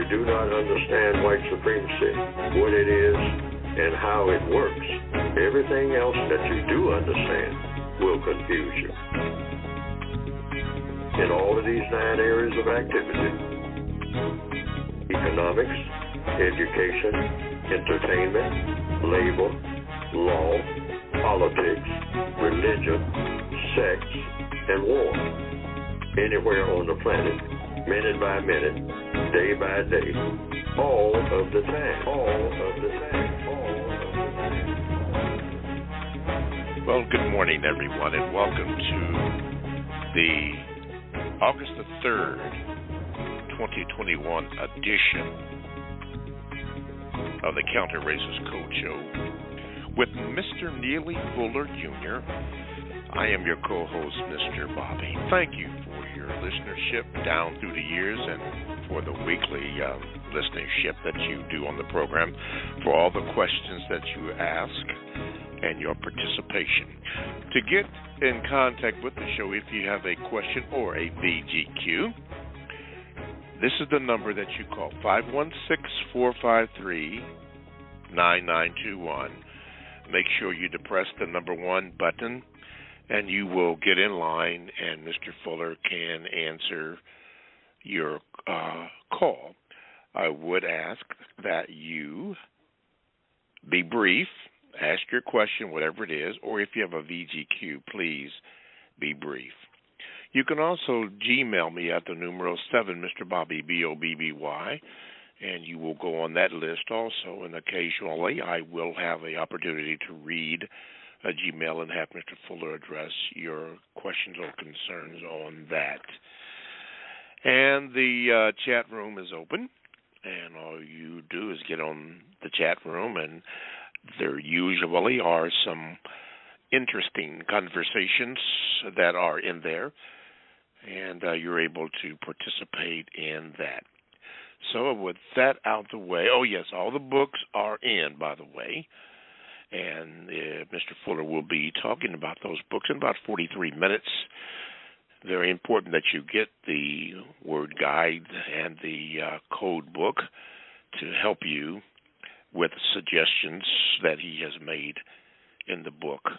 you do not understand white supremacy, what it is, and how it works, everything else that you do understand will confuse you. In all of these 9 areas of activity, economics, education, entertainment, labor, law, politics, religion, sex, and war. Anywhere on the planet, minute by minute, day by day, all of the time, Well, good morning, everyone, and welcome to the August the 3rd, 2021 edition of the Counter Racist Code Show with Mr. Neely Fuller Jr. I am your co-host, Mr. Bobby. Thank you for your listenership down through the years and for the weekly listenership that you do on the program, for all the questions that you ask, and your participation. To get in contact with the show, if you have a question or a VGQ, this is the number that you call, 516-453-9921. Make sure you depress the number 1 button, and you will get in line, and Mr. Fuller can answer your call. I would ask that you be brief, ask your question, whatever it is, or if you have a VGQ, please be brief. You can also Gmail me at the numero 7, Mr. Bobby, B-O-B-B-Y, and you will go on that list also, and occasionally I will have the opportunity to read a Gmail and have Mr. Fuller address your questions or concerns on that. And the chat room is open, and all you do is get on the chat room, and there usually are some interesting conversations that are in there, and you're able to participate in that. So with that out the way, oh yes, all the books are in, by the way, and Mr. Fuller will be talking about those books in about 43 minutes. Very important that you get the word guide and the code book to help you with suggestions that he has made in the book.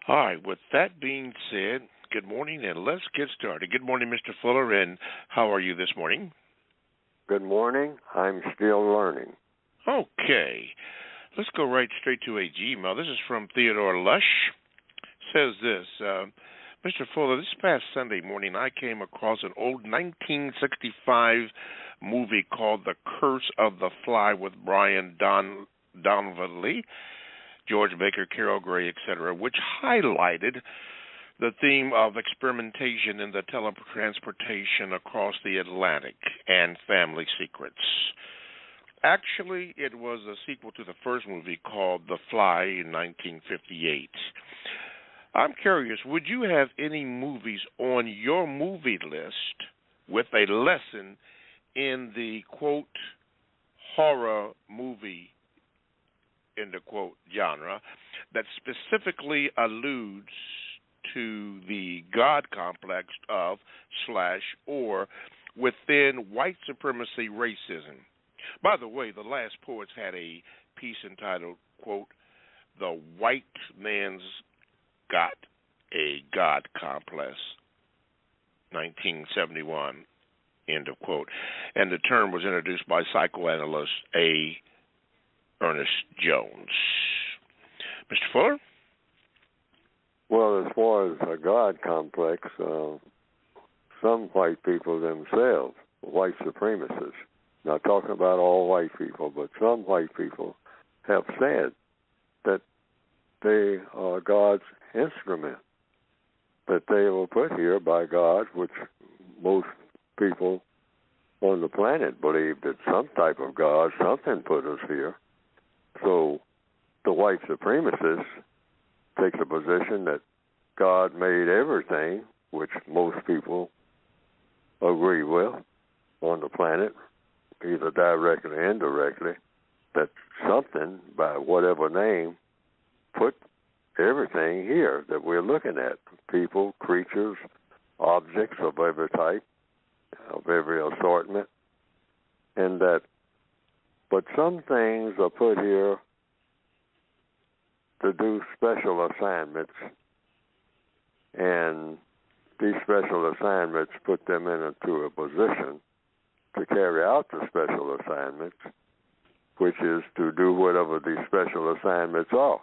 All right, with that being said, good morning, and let's get started. Good morning, Mr. Fuller, and how are you this morning? Good morning. I'm still learning. Okay. Let's go right straight to a Gmail. This is from Theodore Lush. Says this, Mr. Fuller, this past Sunday morning I came across an old 1965 movie called The Curse of the Fly with Brian Donlevy, George Baker, Carol Gray, etc., which highlighted the theme of experimentation in the teletransportation across the Atlantic and family secrets. Actually, it was a sequel to the first movie called The Fly in 1958. I'm curious, would you have any movies on your movie list with a lesson in the, quote, horror movie, in the, quote, genre that specifically alludes to the God complex of / or within white supremacy racism? By the way, the Last Poets had a piece entitled, quote, The White Man's Got a God Complex, 1971, end of quote. And the term was introduced by psychoanalyst A. Ernest Jones. Mr. Fuller? Well, as far as a God complex, some white people themselves, white supremacists, not talking about all white people, but some white people have said that they are God's instrument, that they were put here by God, which most people on the planet believe that some type of God, something put us here. So the white supremacist takes a position that God made everything, which most people agree with on the planet, either directly or indirectly, that something, by whatever name, put everything here that we're looking at, people, creatures, objects of every type, of every assortment, and that, but some things are put here to do special assignments, and these special assignments put them into a position to carry out the special assignments, which is to do whatever these special assignments are,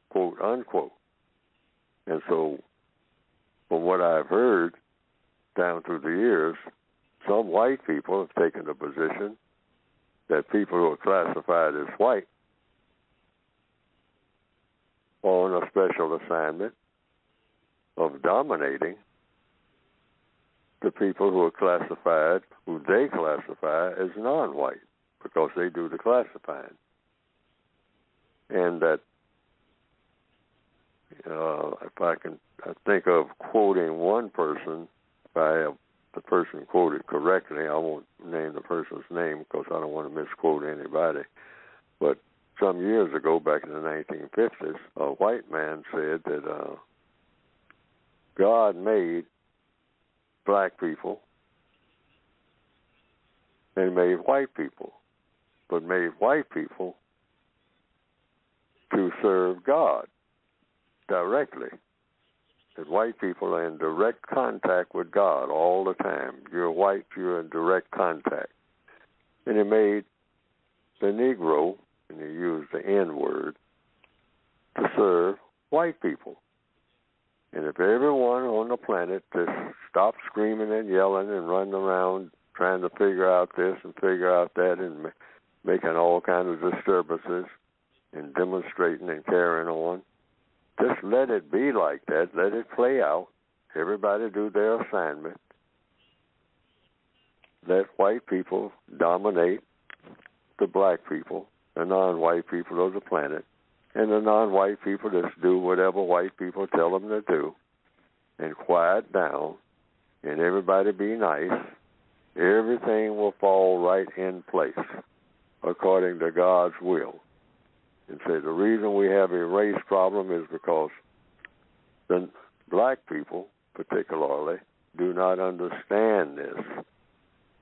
quote unquote. And so, from what I've heard down through the years, some white people have taken the position that people who are classified as white are on a special assignment of dominating the people who are classified, who they classify as non-white, because they do the classifying. And that, if I think of quoting one person, if I have the person quoted correctly, I won't name the person's name because I don't want to misquote anybody. But some years ago, back in the 1950s, a white man said that God made black people and made white people, but made white people to serve God directly. That white people are in direct contact with God all the time. You're white, you're in direct contact. And he made the Negro, and he used the N-word, to serve white people. And if everyone on the planet just stopped screaming and yelling and running around trying to figure out this and figure out that and making all kinds of disturbances and demonstrating and carrying on, just let it be like that. Let it play out. Everybody do their assignment. Let white people dominate the black people, the non-white people of the planet, and the non-white people just do whatever white people tell them to do and quiet down and everybody be nice. Everything will fall right in place according to God's will. And say the reason we have a race problem is because the black people, particularly, do not understand this,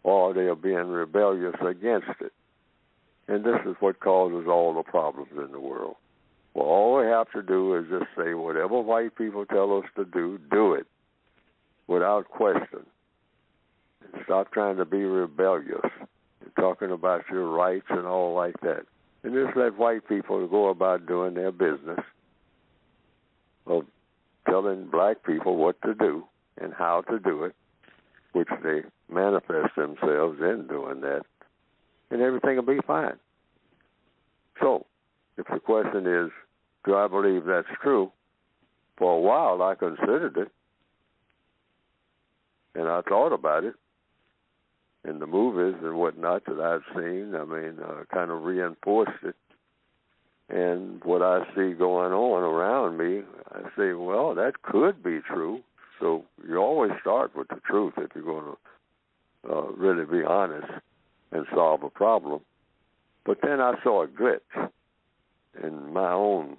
or they are being rebellious against it. And this is what causes all the problems in the world. Well, all we have to do is just say whatever white people tell us to do it without question. And stop trying to be rebellious and talking about your rights and all like that. And just let white people go about doing their business of telling black people what to do and how to do it, which they manifest themselves in doing that, and everything will be fine. So, if the question is, do I believe that's true? For a while, I considered it, and I thought about it. In the movies and whatnot that I've seen, kind of reinforced it. And what I see going on around me, I say, well, that could be true. So you always start with the truth if you're going to really be honest and solve a problem. But then I saw a glitch in my own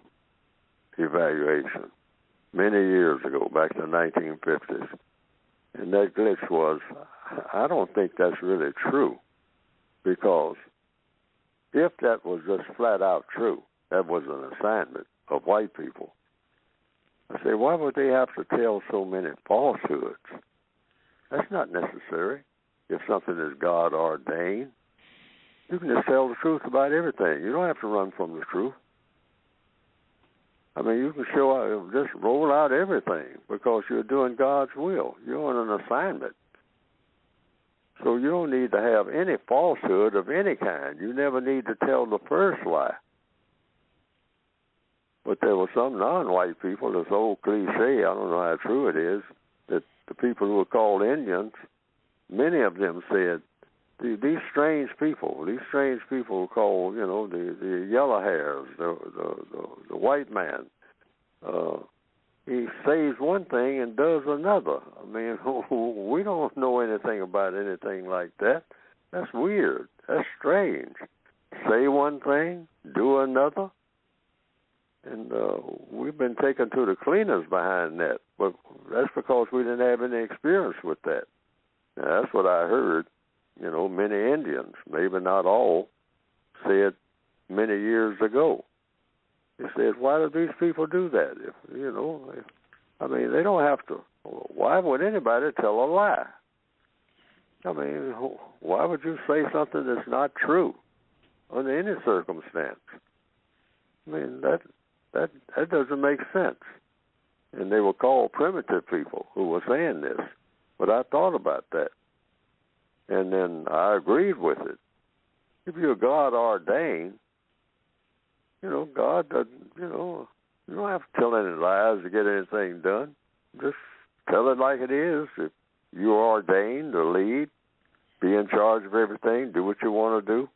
evaluation many years ago, back in the 1950s. And that glitch was, I don't think that's really true, because if that was just flat out true, that was an assignment of white people. I say, why would they have to tell so many falsehoods? That's not necessary. If something is God ordained, you can just tell the truth about everything. You don't have to run from the truth. You can just roll out everything because you're doing God's will. You're on an assignment. So you don't need to have any falsehood of any kind. You never need to tell the first lie. But there were some non-white people, this old cliche, I don't know how true it is, that the people who were called Indians, many of them said, these strange people were called, the yellow hairs, the white man, he says one thing and does another. We don't know anything about anything like that. That's weird. That's strange. Say one thing, do another. And we've been taken to the cleaners behind that. But that's because we didn't have any experience with that. Now, that's what I heard. many Indians, maybe not all, said many years ago. They said, why do these people do that? They don't have to. Why would anybody tell a lie? Why would you say something that's not true under any circumstance? That doesn't make sense. And they were called primitive people who were saying this. But I thought about that. And then I agreed with it. If you're God ordained, God doesn't, you don't have to tell any lies to get anything done. Just tell it like it is. If you're ordained to lead, be in charge of everything, do what you want to do,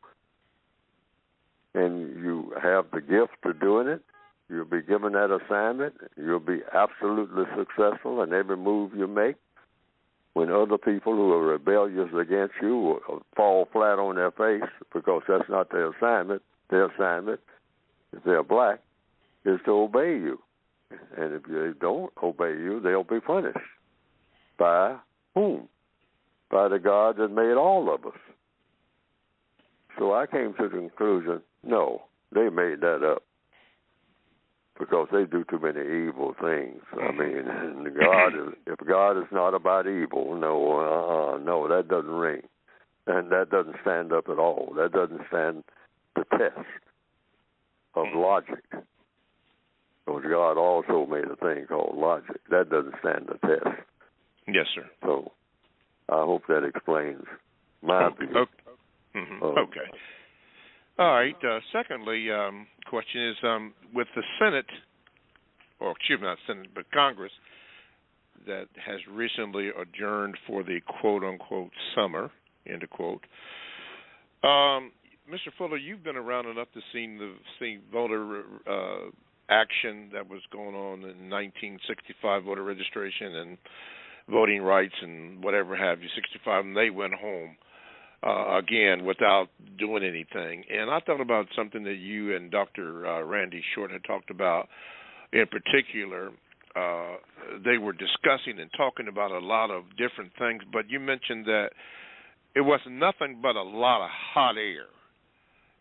and you have the gift of doing it, you'll be given that assignment. You'll be absolutely successful in every move you make. When other people who are rebellious against you will fall flat on their face because that's not their assignment, if they're black, is to obey you. And if they don't obey you, they'll be punished. By whom? By the God that made all of us. So I came to the conclusion, no, they made that up because they do too many evil things. If God is not about evil, no, that doesn't ring. And that doesn't stand up at all. That doesn't stand the test of logic. Because God also made a thing called logic. That doesn't stand the test. Yes, sir. So I hope that explains my view. Okay. Okay. All right. Secondly, question is, with the Senate, or excuse me, not Senate, but Congress, that has recently adjourned for the quote-unquote summer, end of quote. Mr. Fuller, you've been around enough to see voter action that was going on in 1965, voter registration and voting rights and whatever have you, 65, and they went home again without doing anything. And I thought about something that you and Dr. Randy Short had talked about. In particular, they were discussing and talking about a lot of different things, but you mentioned that it was nothing but a lot of hot air,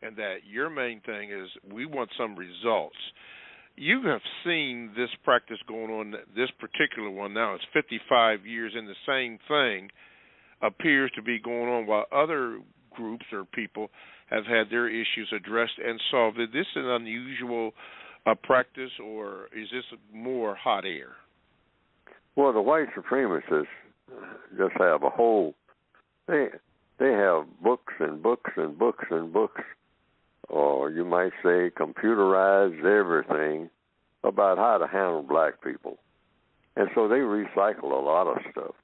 and that your main thing is we want some results. You have seen this practice going on, this particular one now, it's 55 years, and the same thing appears to be going on while other groups or people have had their issues addressed and solved. Is this an unusual practice, or is this more hot air? Well, the white supremacists just have a whole, they have books and books and books and books, or you might say computerized everything about how to handle black people. And so they recycle a lot of stuff.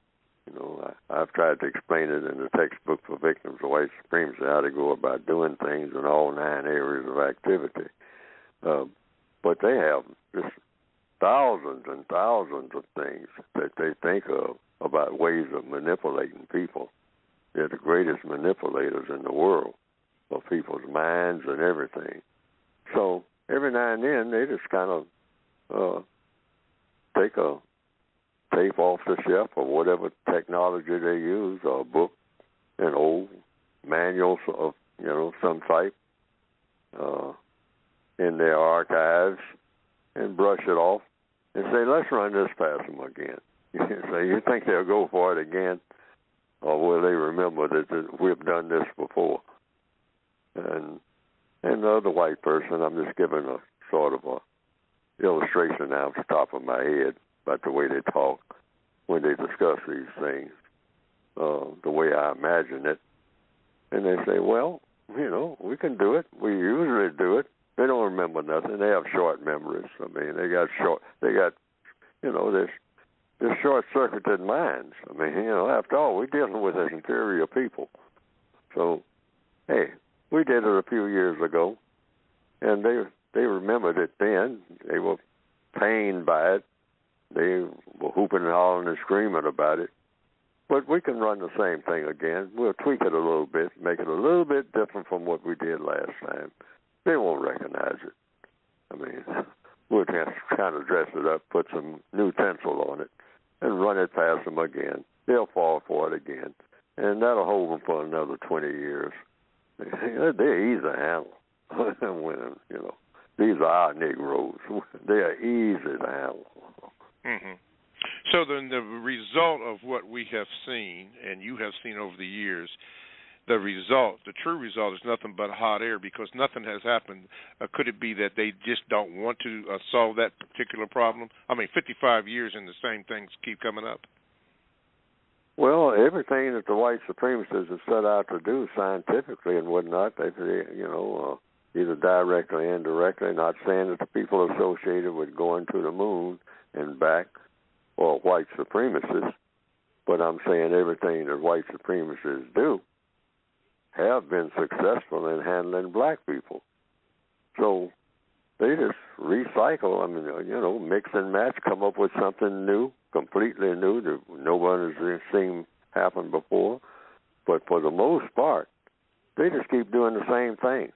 I've tried to explain it in the textbook for victims of white supremacy, how to go about doing things in all 9 areas of activity. But they have just thousands and thousands of things that they think of about ways of manipulating people. They're the greatest manipulators in the world of people's minds and everything. So every now and then they just kind of take a tape off the shelf or whatever technology they use, or a book, an old manual of some type in their archives, and brush it off and say, let's run this past them again. So you think they'll go for it again, or will they remember that we've done this before? And the other white person, I'm just giving a sort of a illustration now off the top of my head about the way they talk when they discuss these things, the way I imagine it. And they say, well, we can do it. We usually do it. They don't remember nothing. They have short memories. They're short-circuited minds. After all, we're dealing with inferior people. So, hey, we did it a few years ago, and they remembered it then. They were pained by it. They were hooping and hollering and screaming about it. But we can run the same thing again. We'll tweak it a little bit, make it a little bit different from what we did last time. They won't recognize it. We'll just kind of dress it up, put some new tinsel on it, and run it past them again. They'll fall for it again. and that'll hold them for another 20 years. They're easy to handle. When, you know, these are our Negroes. They are easy to handle. Mm-hmm. So then the result of what we have seen, and you have seen over the years, the result, the true result, is nothing but hot air because nothing has happened. Could it be that they just don't want to solve that particular problem? I mean, 55 years and the same things keep coming up. Well, everything that the white supremacists have set out to do scientifically and whatnot, they either directly or indirectly, not saying that the people associated with going to the moon and back or white supremacists, but I'm saying everything that white supremacists do have been successful in handling black people. So they just recycle, mix and match, come up with something new, completely new that no one has seen happen before. But for the most part, they just keep doing the same thing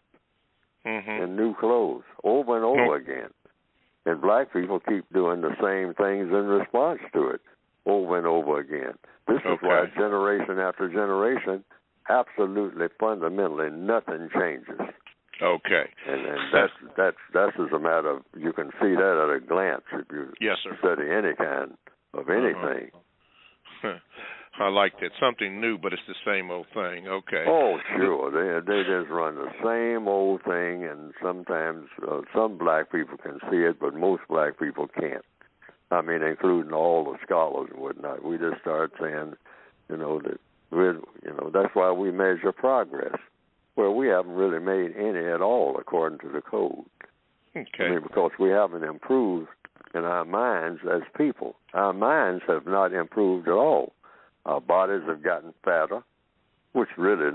in new clothes over and over again. And black people keep doing the same things in response to it over and over again. This is why generation after generation, absolutely, fundamentally, nothing changes. Okay. And that's as a matter of, you can see that at a glance if you study any kind of anything. I like that. Something new, but it's the same old thing. Okay. Oh, sure. They just run the same old thing, and sometimes some black people can see it, but most black people can't. I mean, including all the scholars and whatnot. We just start saying, that's why we measure progress. Well, we haven't really made any at all according to the code. Okay. I mean, because we haven't improved in our minds as people. Our minds have not improved at all. Our bodies have gotten fatter, which really is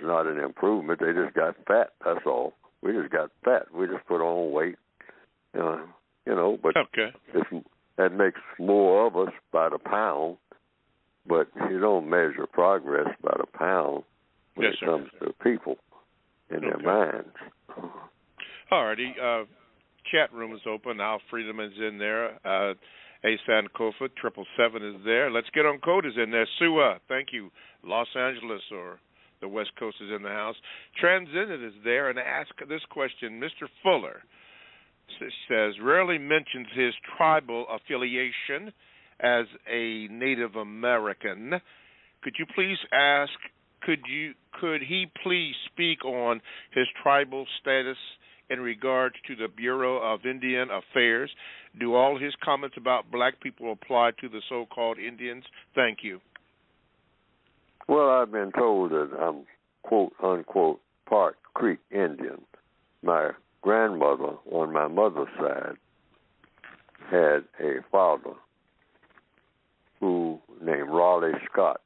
not an improvement. They just got fat, that's all. We just got fat. We just put on weight, but that makes more of us by the pound, but you don't measure progress by the pound when it comes to people and their minds. All righty. Chat room is open. Al Freedom is in there. Asan Kofa, 777 is there. Let's Get On Code is in there. Sua, thank you. Los Angeles or the West Coast is in the house. Transcendent is there, and ask this question. Mr. Fuller says, rarely mentions his tribal affiliation as a Native American. Could you please ask, could he please speak on his tribal status in regards to the Bureau of Indian Affairs? Do all his comments about black people apply to the so-called Indians? Thank you. Well, I've been told that I'm, quote, unquote, part Creek Indian. My grandmother on my mother's side had a father who named Raleigh Scott.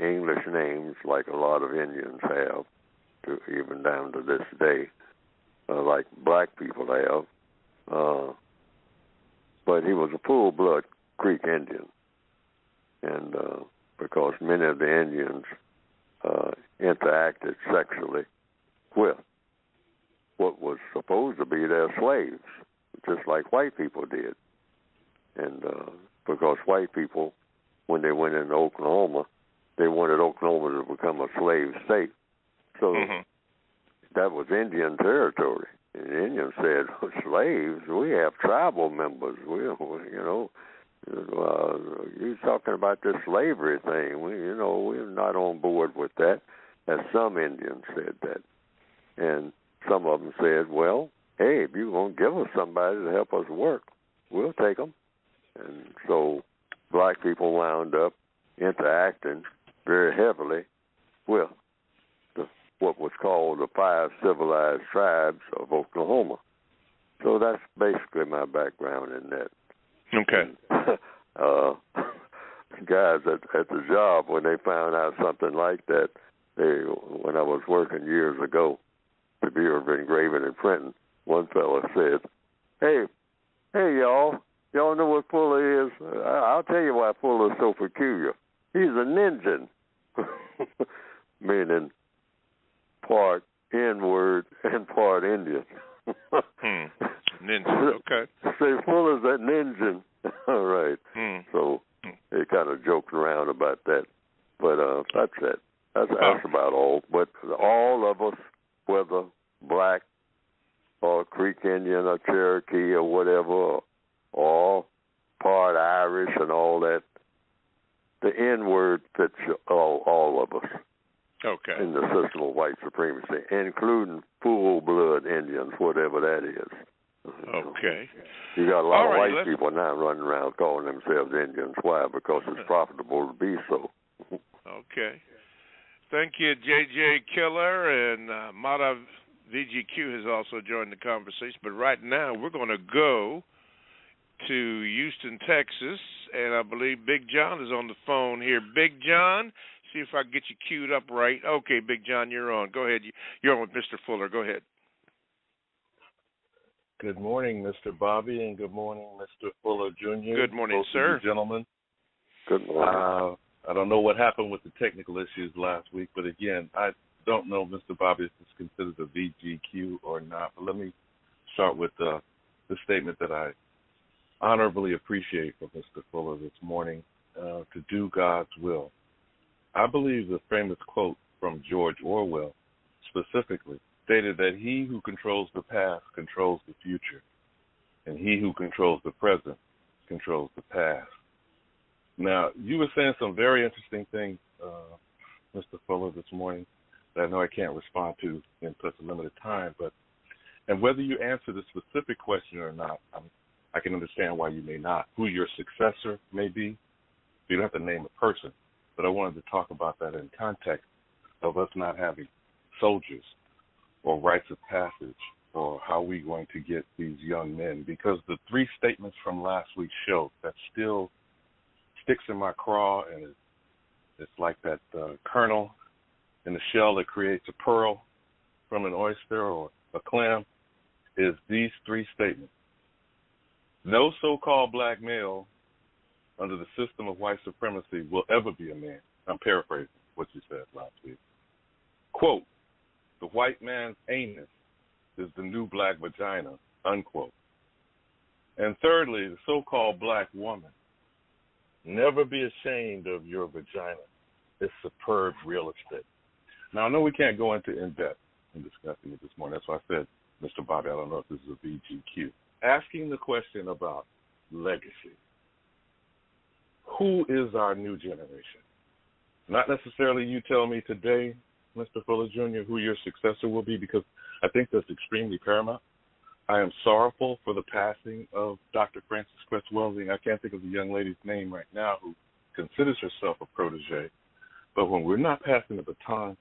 English names like a lot of Indians have, even down to this day, like black people have. But he was a full-blood Creek Indian. And because many of the Indians interacted sexually with what was supposed to be their slaves, just like white people did. And because white people, when they went into Oklahoma, they wanted Oklahoma to become a slave state. So that was Indian territory. And the Indians said, slaves? We have tribal members. You're talking about this slavery thing. We're not on board with that. As some Indians said that. And some of them said, well, hey, if you're going to give us somebody to help us work, we'll take them. And so black people wound up interacting very heavily with what was called the 5 civilized tribes of Oklahoma. So that's basically my background in that. Okay. Guys at the job, when they found out something like that, when I was working years ago, the Bureau of Engraving and Printing, one fellow said, hey, y'all know what Fuller is? I'll tell you why Fuller is so peculiar. He's a ninja, meaning part N-word and part Indian. Ninja, okay. Say, Fuller's that ninja. All right. So they kind of joked around about that. But I That's it. That's about all. But all of us, whether black or Creek Indian or Cherokee or whatever, or part Irish and all that, the N-word fits all of us. Okay. In the system of white supremacy, including full-blood Indians, whatever that is. Okay. You got a lot of white people now running around calling themselves Indians. Why? Because it's profitable to be so. Okay. Thank you, J.J. Killer, and Mata VGQ has also joined the conversation. But right now, we're going to go to Houston, Texas, and I believe Big John is on the phone here. Big John, see if I can get you queued up right. Okay, Big John, you're on. Go ahead. You're on with Mr. Fuller. Go ahead. Good morning, Mr. Bobby, and good morning, Mr. Fuller, Jr. Good morning, sir. Gentlemen. Good morning. I don't know what happened with the technical issues last week, but again, I don't know, Mr. Bobby, if it's considered a VGQ or not. But let me start with the statement that I honorably appreciate from Mr. Fuller this morning, to do God's will. I believe the famous quote from George Orwell specifically stated that he who controls the past controls the future, and he who controls the present controls the past. Now, you were saying some very interesting things, Mr. Fuller, this morning that I know I can't respond to in such a limited time, and whether you answer the specific question or not, I can understand why you may not, who your successor may be. You don't have to name a person, but I wanted to talk about that in context of us not having soldiers or rites of passage, or how we're going to get these young men, because the three statements from last week's show that still sticks in my craw, and it's like that kernel in the shell that creates a pearl from an oyster or a clam, is these three statements. No so-called black male under the system of white supremacy will ever be a man. I'm paraphrasing what you said last week. Quote, the white man's anus is the new black vagina, unquote. And thirdly, the so-called black woman, never be ashamed of your vagina. It's superb real estate. Now, I know we can't go into in-depth in discussing it this morning. That's why I said, Mr. Bobby, I don't know if this is a VGQ. Asking the question about legacy. Who is our new generation? Not necessarily you tell me today, Mr. Fuller Jr., who your successor will be, because I think that's extremely paramount. I am sorrowful for the passing of Dr. Frances Cress Welsing. I can't think of the young lady's name right now who considers herself a protege. But when we're not passing the baton,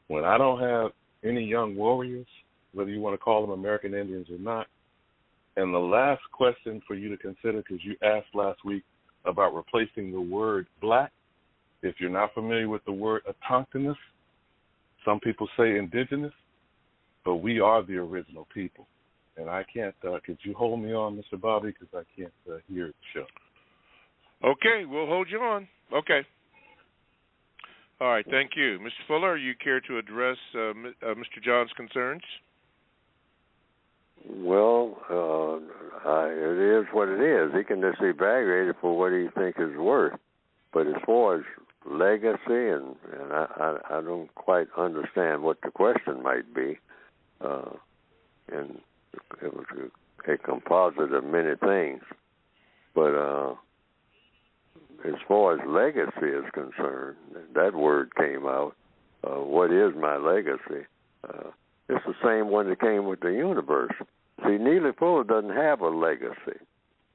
when I don't have any young warriors, whether you want to call them American Indians or not, and the last question for you to consider, because you asked last week about replacing the word black. If you're not familiar with the word autochthonous, some people say indigenous, but we are the original people. And I can't, could you hold me on, Mr. Bobby, because I can't hear the show. Okay, we'll hold you on. Okay. All right, thank you. Mr. Fuller, you care to address Mr. John's concerns? Well, it is what it is. He can just evaluate for what he thinks is worth. But as far as legacy, and I don't quite understand what the question might be, and it was a composite of many things. But as far as legacy is concerned, that word came out. What is my legacy? It's the same one that came with the universe. See, Neely Fuller doesn't have a legacy.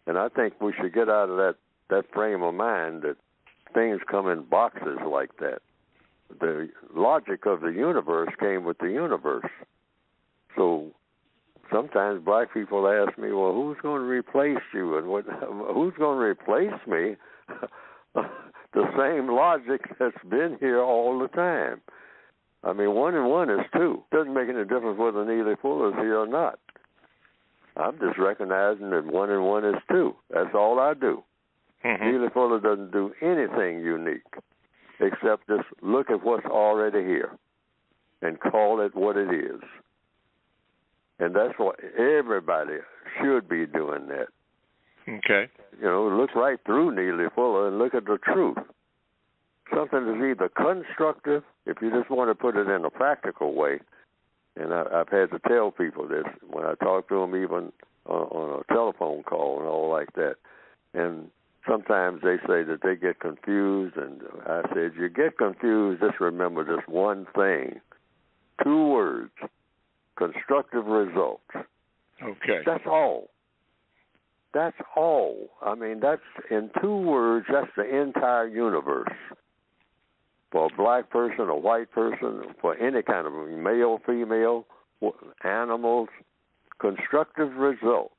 And I think we should get out of that frame of mind that things come in boxes like that. The logic of the universe came with the universe. So sometimes black people ask me, well, who's going to replace you? And who's going to replace me? The same logic that's been here all the time. I mean, 1 and 1 is 2. Doesn't make any difference whether Neely Fuller is here or not. I'm just recognizing that 1 and 1 is 2. That's all I do. Mm-hmm. Neely Fuller doesn't do anything unique except just look at what's already here and call it what it is. And that's what everybody should be doing that. Okay. You know, look right through Neely Fuller and look at the truth. something that's either constructive, if you just want to put it in a practical way, and I've had to tell people this when I talk to them, even on a telephone call and all like that. And sometimes they say that they get confused, and I said, you get confused, just remember this one thing. 2 words, constructive results. Okay. That's all. That's all. I mean, that's in 2 words, that's the entire universe. For a black person, a white person, for any kind of male, female, animals, constructive results.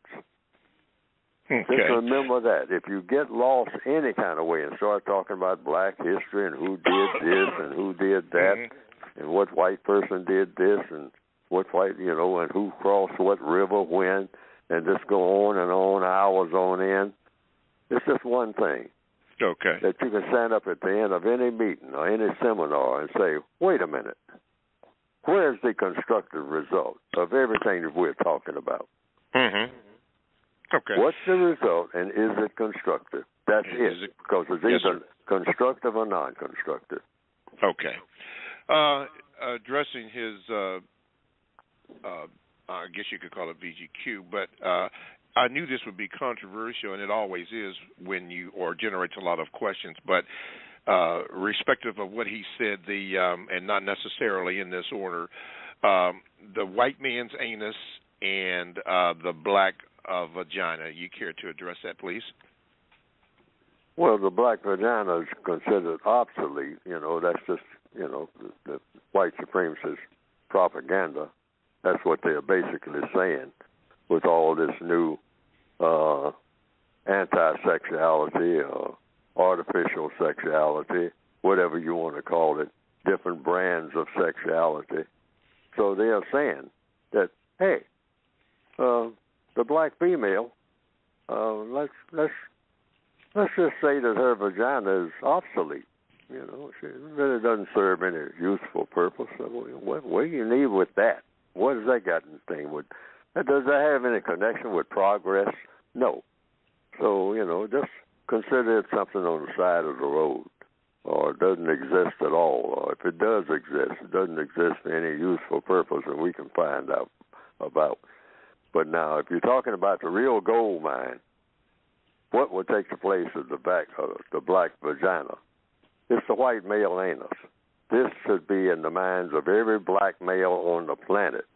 Okay. Just remember that. If you get lost any kind of way and start talking about black history and who did this and who did that and what white person did this and what white, and who crossed what river when, and just go on and on, hours on end, it's just one thing. Okay. That you can stand up at the end of any meeting or any seminar and say, wait a minute, where's the constructive result of everything that we're talking about? Mm-hmm. Okay. What's the result, and is it constructive? That's it, because it's either constructive or non-constructive. Okay. Addressing his, I guess you could call it VGQ, but I knew this would be controversial, and it always is when or generates a lot of questions, but respective of what he said, and not necessarily in this order, the white man's anus and the black vagina. You care to address that, please? Well, the black vagina is considered obsolete. That's just, the white supremacist propaganda. That's what they're basically saying with all this new anti-sexuality or artificial sexuality, whatever you want to call it, different brands of sexuality. So they are saying that, hey, the black female, let's just say that her vagina is obsolete. She really doesn't serve any useful purpose. What do you need with that? What has that got anything with? Does that have any connection with progress? No. So, just consider it something on the side of the road, or it doesn't exist at all. Or if it does exist, it doesn't exist for any useful purpose that we can find out about. But now, if you're talking about the real gold mine, what would take the place of the black vagina? It's the white male anus. This should be in the minds of every black male on the planet,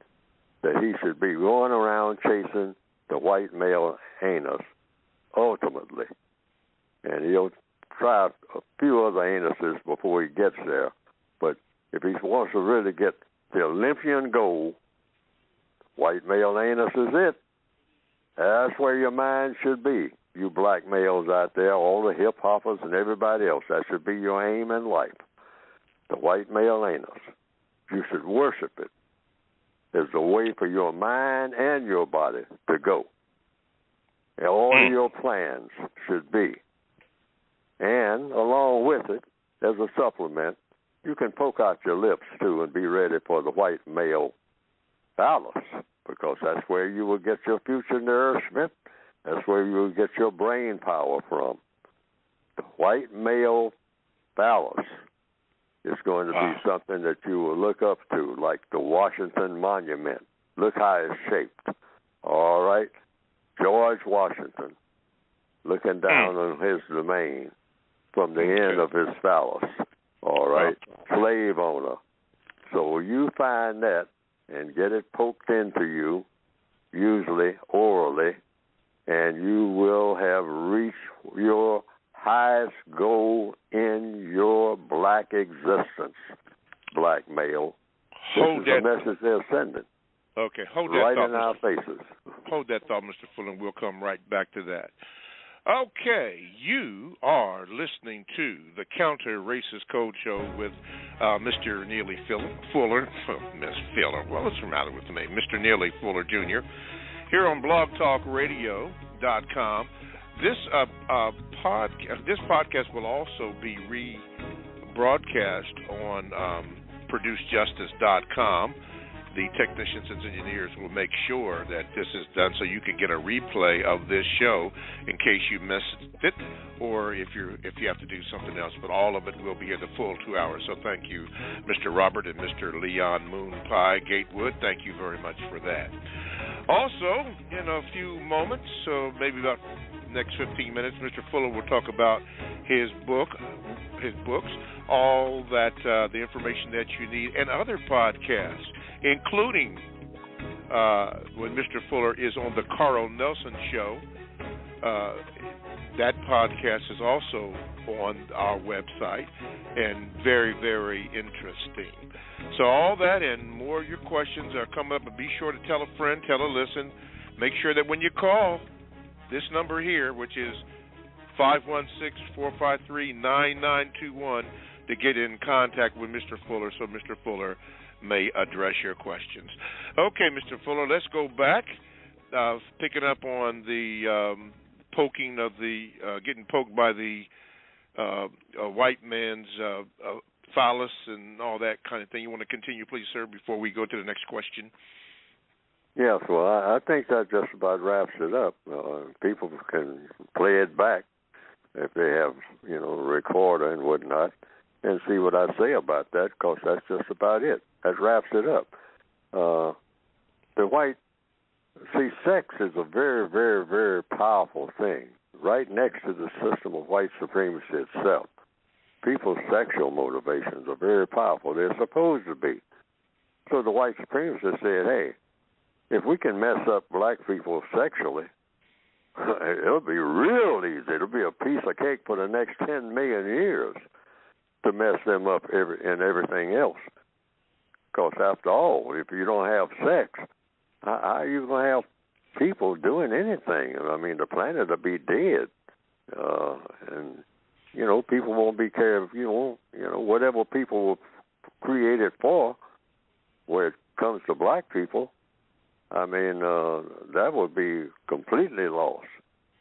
that he should be going around chasing the white male anus ultimately. And he'll try a few other anuses before he gets there. But if he wants to really get the Olympian goal, white male anus is it. That's where your mind should be. You black males out there, all the hip-hoppers and everybody else, that should be your aim in life. The white male anus. You should worship it as the way for your mind and your body to go. And all of your plans should be. And along with it, as a supplement, you can poke out your lips, too, and be ready for the white male phallus, because that's where you will get your future nourishment. That's where you will get your brain power from. The white male phallus is going to be something that you will look up to, like the Washington Monument. Look how it's shaped. All right? George Washington, looking down on his domain from the end of his phallus. All right? Slave owner. So you find that and get it poked into you, usually orally, and you will have reached your highest goal in your black existence, black male. This is the message they're sending. Okay, hold that right thought. In our faces. Hold that thought, Mr. Fuller, and we'll come right back to that. Okay, you are listening to the Counter Racist Code Show with Mr. Neely Fuller, Miss Fuller. Well, what's the matter with the name? Mr. Neely Fuller Jr. here on blogtalkradio.com. This podcast will also be rebroadcast on producejustice.com. the technicians and engineers will make sure that this is done so you can get a replay of this show in case you missed it, or if you have to do something else. But all of it will be here the full 2 hours. So thank you, Mr. Robert and Mr. Leon Moon Pie Gatewood. Thank you very much for that. Also, in a few moments, so maybe about next 15 minutes, Mr. Fuller will talk about his books, all that the information that you need, and other podcasts, including when Mr. Fuller is on the Carl Nelson Show. That podcast is also on our website, and very, very interesting. So all that and more of your questions are coming up, but be sure to tell a friend, tell a listen. Make sure that when you call this number here, which is 516-453-9921, to get in contact with Mr. Fuller so Mr. Fuller may address your questions. Okay, Mr. Fuller, let's go back, picking up on the poking of the, getting poked by the white man's phallus and all that kind of thing. You want to continue, please, sir, before we go to the next question? Yes, well, I think that just about wraps it up. People can play it back if they have, a recorder and whatnot, and see what I say about that, because that's just about it. That wraps it up. Sex is a very, very, very powerful thing, right next to the system of white supremacy itself. People's sexual motivations are very powerful. They're supposed to be. So the white supremacists said, hey, if we can mess up black people sexually, it'll be real easy. It'll be a piece of cake for the next 10 million years to mess them up in everything else. Because after all, if you don't have sex, how are you going to have people doing anything? I mean, the planet will be dead. And, people won't be care whatever people were created for, where it comes to black people, I mean, that would be completely lost.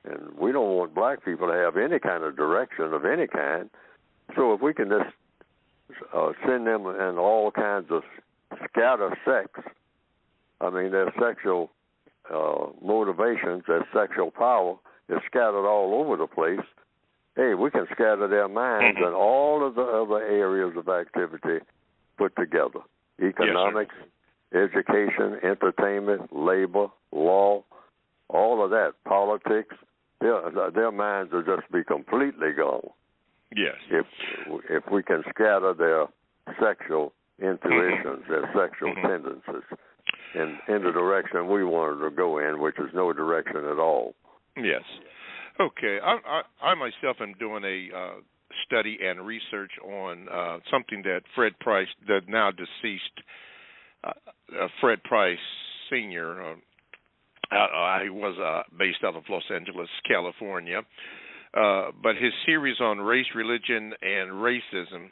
And we don't want black people to have any kind of direction of any kind. So if we can just send them in all kinds of scatter sex, I mean, their sexual motivations, their sexual power is scattered all over the place. Hey, we can scatter their minds in all of the other areas of activity put together. Economics, yes, education, entertainment, labor, law, all of that, politics, their minds will just be completely gone. Yes. If we can scatter their sexual intuitions, their sexual tendencies in the direction we wanted to go in, which is no direction at all. Yes. Okay. I myself am doing a study and research on something that Fred Price, the now deceased Fred Price Sr., he was based out of Los Angeles, California, but his series on race, religion, and racism.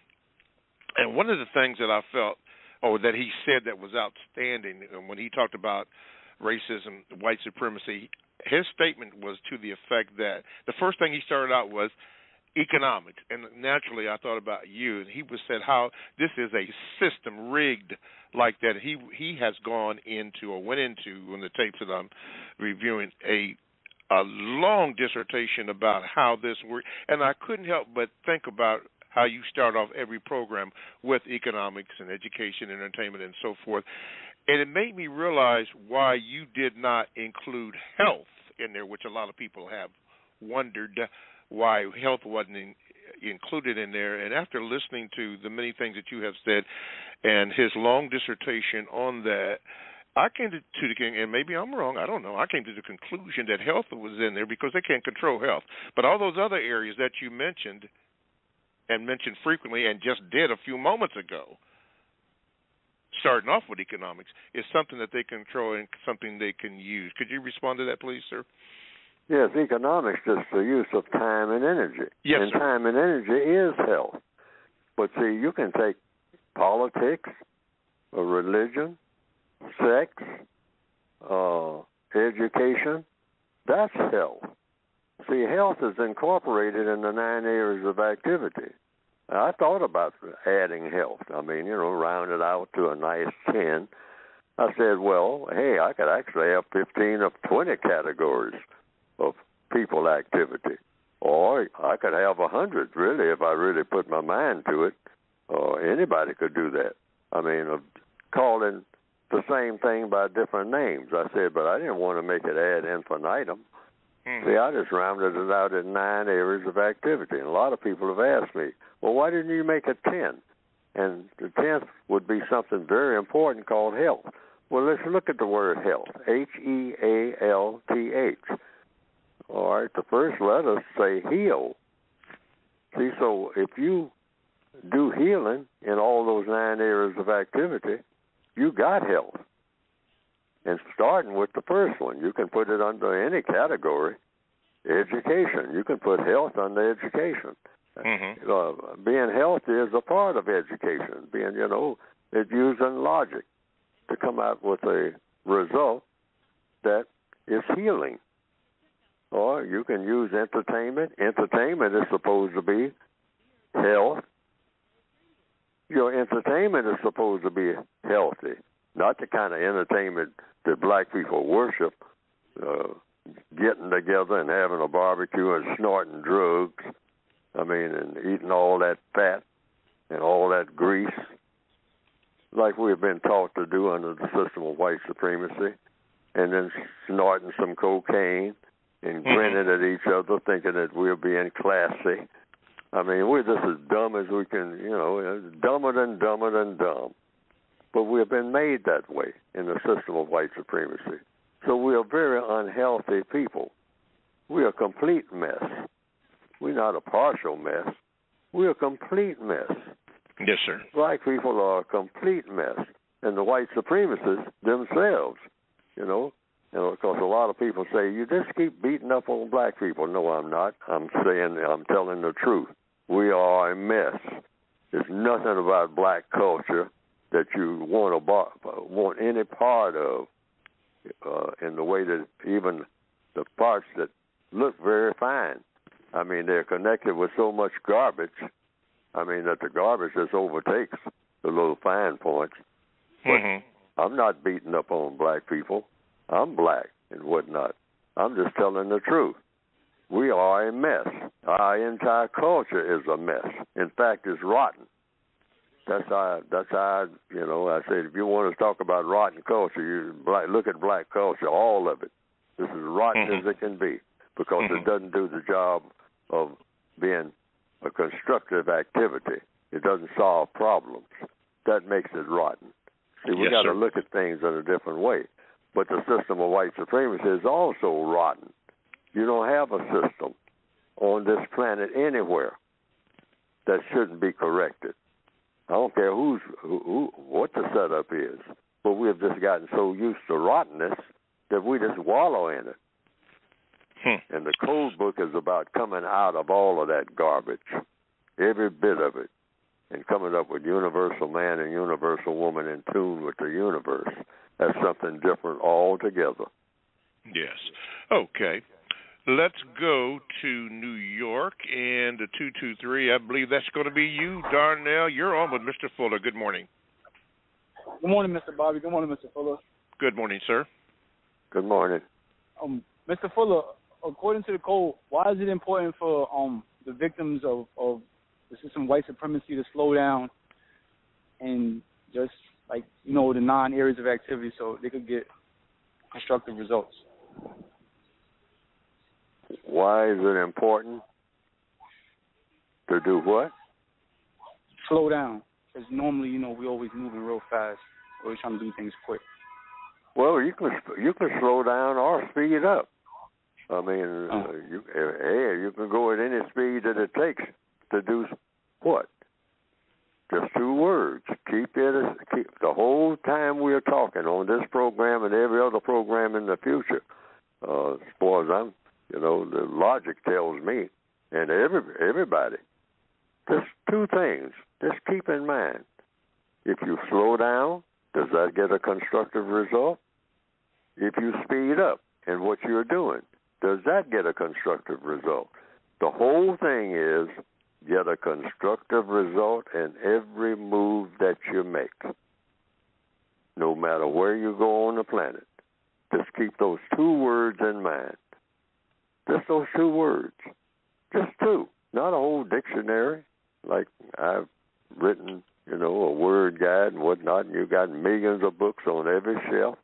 And one of the things that I felt, or that he said that was outstanding when he talked about racism, white supremacy, his statement was to the effect that the first thing he started out was economics. And naturally, I thought about you, and he said how this is a system rigged like that. He has gone into, or went into, on the tapes that I'm reviewing, a long dissertation about how this works. And I couldn't help but think about how you start off every program with economics and education, entertainment, and so forth. And it made me realize why you did not include health in there, which a lot of people have wondered why health wasn't included in there. And after listening to the many things that you have said and his long dissertation on that, I came to the, and maybe I'm wrong, I don't know, I came to the conclusion that health was in there because they can't control health. But all those other areas that you mentioned, and mentioned frequently and just did a few moments ago, starting off with economics, is something that they control and something they can use. Could you respond to that, please, sir? Yes, economics is the use of time and energy. Yes, and sir. Time and energy is health. But see, you can take politics, religion, sex, education. That's health. See, health is incorporated in the 9 areas of activity. I thought about adding health. I mean, round it out to a nice 10. I said, well, hey, I could actually have 15 or 20 categories of people activity. Or I could have 100, really, if I really put my mind to it. Anybody could do that. I mean, calling the same thing by different names. I said, but I didn't want to make it ad infinitum. See, I just rounded it out in 9 areas of activity. And a lot of people have asked me, well, why didn't you make it 10? And the 10th would be something very important called health. Well, let's look at the word health, H-E-A-L-T-H. All right, the first letters say heal. See, so if you do healing in all those 9 areas of activity, you got health. And starting with the first one, you can put it under any category. Education, you can put health under education. Being healthy is a part of education. Being, it's using logic to come out with a result that is healing. Or you can use entertainment. Entertainment is supposed to be health. Your entertainment is supposed to be healthy, not the kind of entertainment that black people worship, getting together and having a barbecue and snorting drugs, and eating all that fat and all that grease, like we've been taught to do under the system of white supremacy, and then snorting some cocaine and grinning at each other, thinking that we're being classy. We're just as dumb as we can, dumber than dumb. But we have been made that way in the system of white supremacy. So we are very unhealthy people. We are a complete mess. We're not a partial mess. We're a complete mess. Yes, sir. Black people are a complete mess. And the white supremacists themselves, because a lot of people say, you just keep beating up on black people. No, I'm not. I'm telling the truth. We are a mess. There's nothing about black culture that you want any part of in the way that even the parts that look very fine. They're connected with so much garbage, that the garbage just overtakes the little fine points. But I'm not beating up on black people. I'm black and whatnot. I'm just telling the truth. We are a mess. Our entire culture is a mess. In fact, it's rotten. That's how I said, if you want to talk about rotten culture, look at black culture, all of it. This is rotten as it can be, because it doesn't do the job of being a constructive activity. It doesn't solve problems. That makes it rotten. See, we got to look at things in a different way. But the system of white supremacy is also rotten. You don't have a system on this planet anywhere that shouldn't be corrected. I don't care what the setup is, but we have just gotten so used to rottenness that we just wallow in it. And the code book is about coming out of all of that garbage, every bit of it, and coming up with universal man and universal woman in tune with the universe. That's something different altogether. Yes. Okay. Let's go to New York and the 223. I believe that's going to be you, Darnell. You're on with Mr. Fuller. Good morning. Good morning, Mr. Bobby. Good morning, Mr. Fuller. Good morning, sir. Good morning. Mr. Fuller, according to the code, why is it important for the victims of the system of white supremacy to slow down and just, the 9 areas of activity so they could get constructive results? Why is it important to do what? Slow down. Because normally, we always moving real fast. Always trying to do things quick. Well, you can slow down or speed up. You can go at any speed that it takes to do what? Just 2 words. Keep the whole time we're talking on this program and every other program in the future. As far as I'm, the logic tells me, and everybody, just 2 things. Just keep in mind. If you slow down, does that get a constructive result? If you speed up in what you're doing, does that get a constructive result? The whole thing is get a constructive result in every move that you make, no matter matter where you go on the planet, just keep those 2 words in mind. Just those 2 words. Just 2. Not a whole dictionary like I've written, a word guide and whatnot, and you got millions of books on every shelf.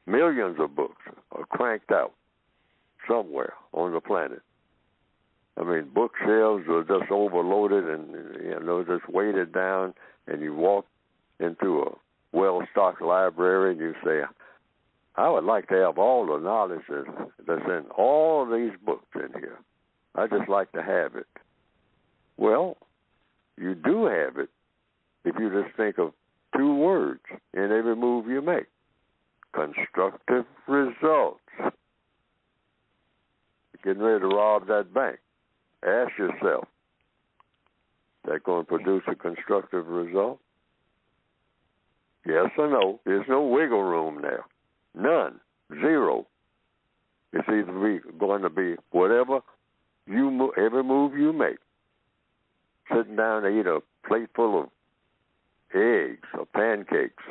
Millions of books are cranked out somewhere on the planet. I mean, bookshelves are just overloaded and, just weighted down, and you walk into a well-stocked library and you say, I would like to have all the knowledge that's in all of these books in here. I just like to have it. Well, you do have it if you just think of 2 words in every move you make. Constructive results. Getting ready to rob that bank. Ask yourself, is that going to produce a constructive result? Yes or no? There's no wiggle room there. None. 0. It's either going to be whatever every move you make. Sitting down to eat a plate full of eggs or pancakes,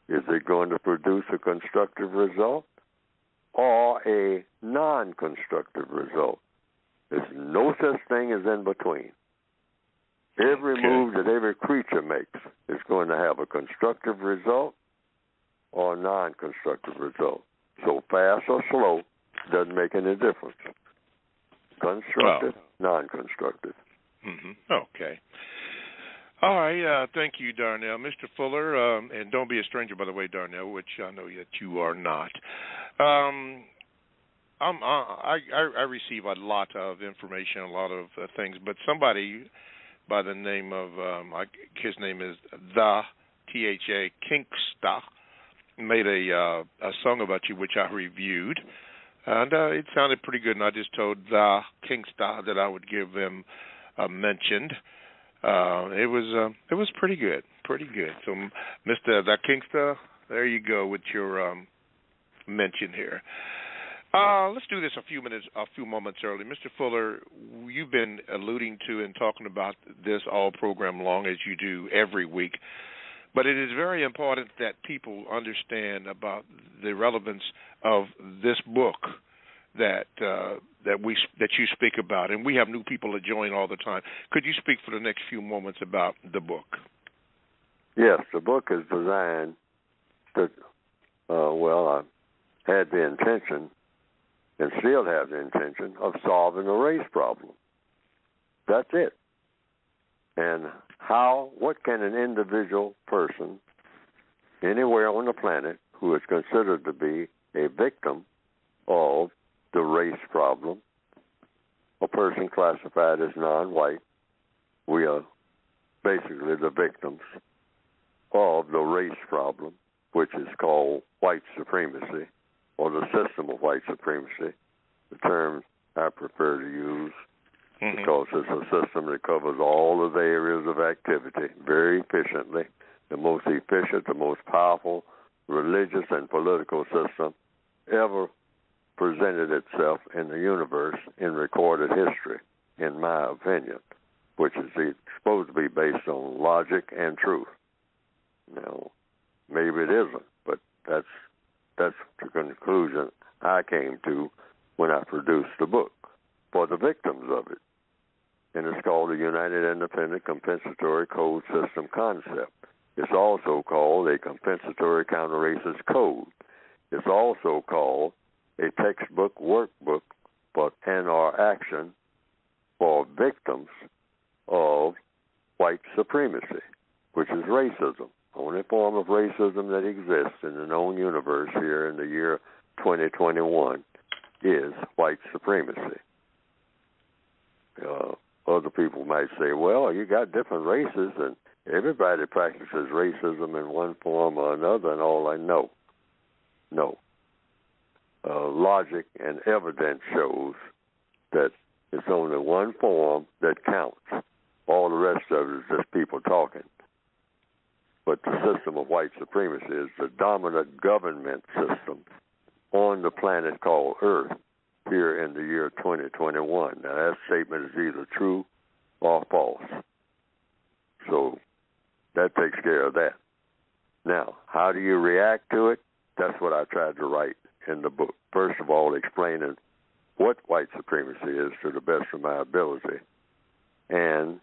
is it going to produce a constructive result or a non-constructive result? There's no such thing as in between. Every move that every creature makes is going to have a constructive result or a non-constructive result. So fast or slow doesn't make any difference. Constructive, non-constructive. Mm-hmm. Okay. All right. Thank you, Darnell. Mr. Fuller, and don't be a stranger, by the way, Darnell, which I know that you are not. I receive a lot of information, a lot of things, but somebody by the name of, his name is The T-H-A Kinksta, made a song about you, which I reviewed, and it sounded pretty good, and I just told The Kinksta that I would give them a mention. It was pretty good. So, Mr. The Kinksta, there you go with your mention here. Let's do this a few moments early. Mr. Fuller, you've been alluding to and talking about this all program long, as you do every week. But it is very important that people understand about the relevance of this book that you speak about. And we have new people that join all the time. Could you speak for the next few moments about the book? Yes, the book is designed to, I had the intention and still have the intention of solving a race problem. That's it. And what can an individual person anywhere on the planet who is considered to be a victim of the race problem, a person classified as non-white, we are basically the victims of the race problem, which is called white supremacy, or the system of white supremacy, the term I prefer to use, because it's a system that covers all of the areas of activity very efficiently, the most efficient, the most powerful religious and political system ever presented itself in the universe in recorded history, in my opinion, which is supposed to be based on logic and truth. Now, maybe it isn't, but that's the conclusion I came to when I produced the book for the victims of it. And it's called the United Independent Compensatory Code System Concept. It's also called a Compensatory Counter-Racist Code. It's also called a textbook workbook for action for victims of white supremacy, which is racism. The only form of racism that exists in the known universe here in the year 2021 is white supremacy. Other people might say, well, you got different races and everybody practices racism in one form or another, and all I know. No. Logic and evidence shows that it's only one form that counts. All the rest of it is just people talking. But the system of white supremacy is the dominant government system on the planet called Earth here in the year 2021. Now, that statement is either true or false. So that takes care of that. Now, how do you react to it? That's what I tried to write in the book. First of all, explaining what white supremacy is to the best of my ability and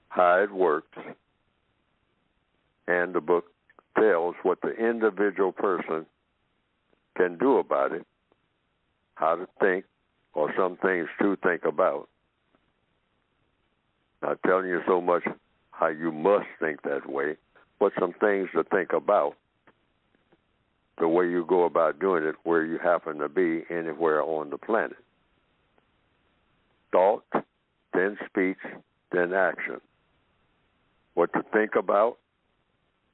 how it works. And the book tells what the individual person can do about it, how to think, or some things to think about. Not telling you so much how you must think that way, but some things to think about, the way you go about doing it, where you happen to be anywhere on the planet. Thought, then speech, then action. What to think about,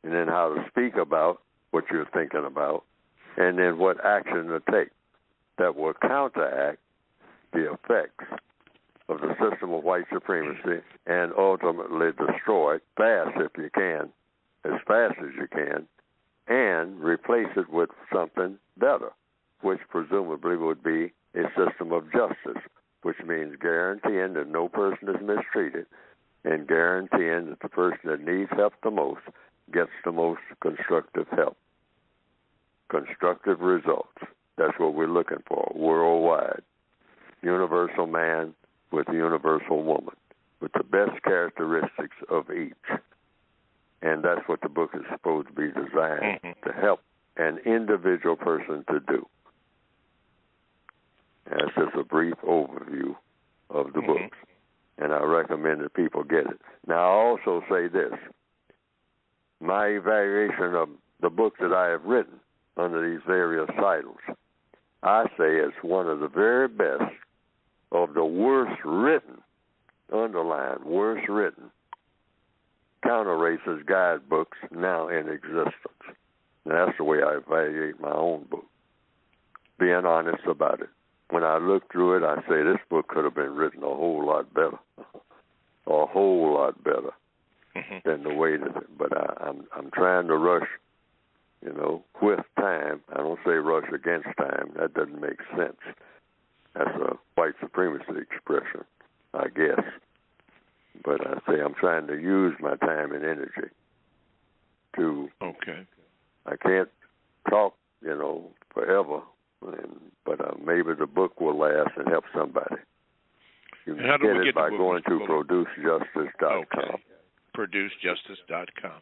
and then how to speak about what you're thinking about, and then what action to take that will counteract the effects of the system of white supremacy and ultimately destroy it fast if you can, as fast as you can, and replace it with something better, which presumably would be a system of justice, which means guaranteeing that no person is mistreated and guaranteeing that the person that needs help the most gets the most constructive help. Constructive results. That's what we're looking for worldwide. Universal man with a universal woman, with the best characteristics of each. And that's what the book is supposed to be designed to help an individual person to do. And that's just a brief overview of the books. And I recommend that people get it. Now, I also say this. My evaluation of the book that I have written under these various titles, I say it's one of the very best of the worst written, underlined, worst written, counter-racist guidebooks now in existence. And that's the way I evaluate my own book, being honest about it. When I look through it, I say this book could have been written a whole lot better, a whole lot better than the way that. But I'm trying to rush, with time. I don't say rush against time. That doesn't make sense. That's a white supremacy expression, I guess. But I say I'm trying to use my time and energy to. Okay. I can't talk, forever, but maybe the book will last and help somebody. You can get it by going to producejustice.com. Okay. Producejustice.com.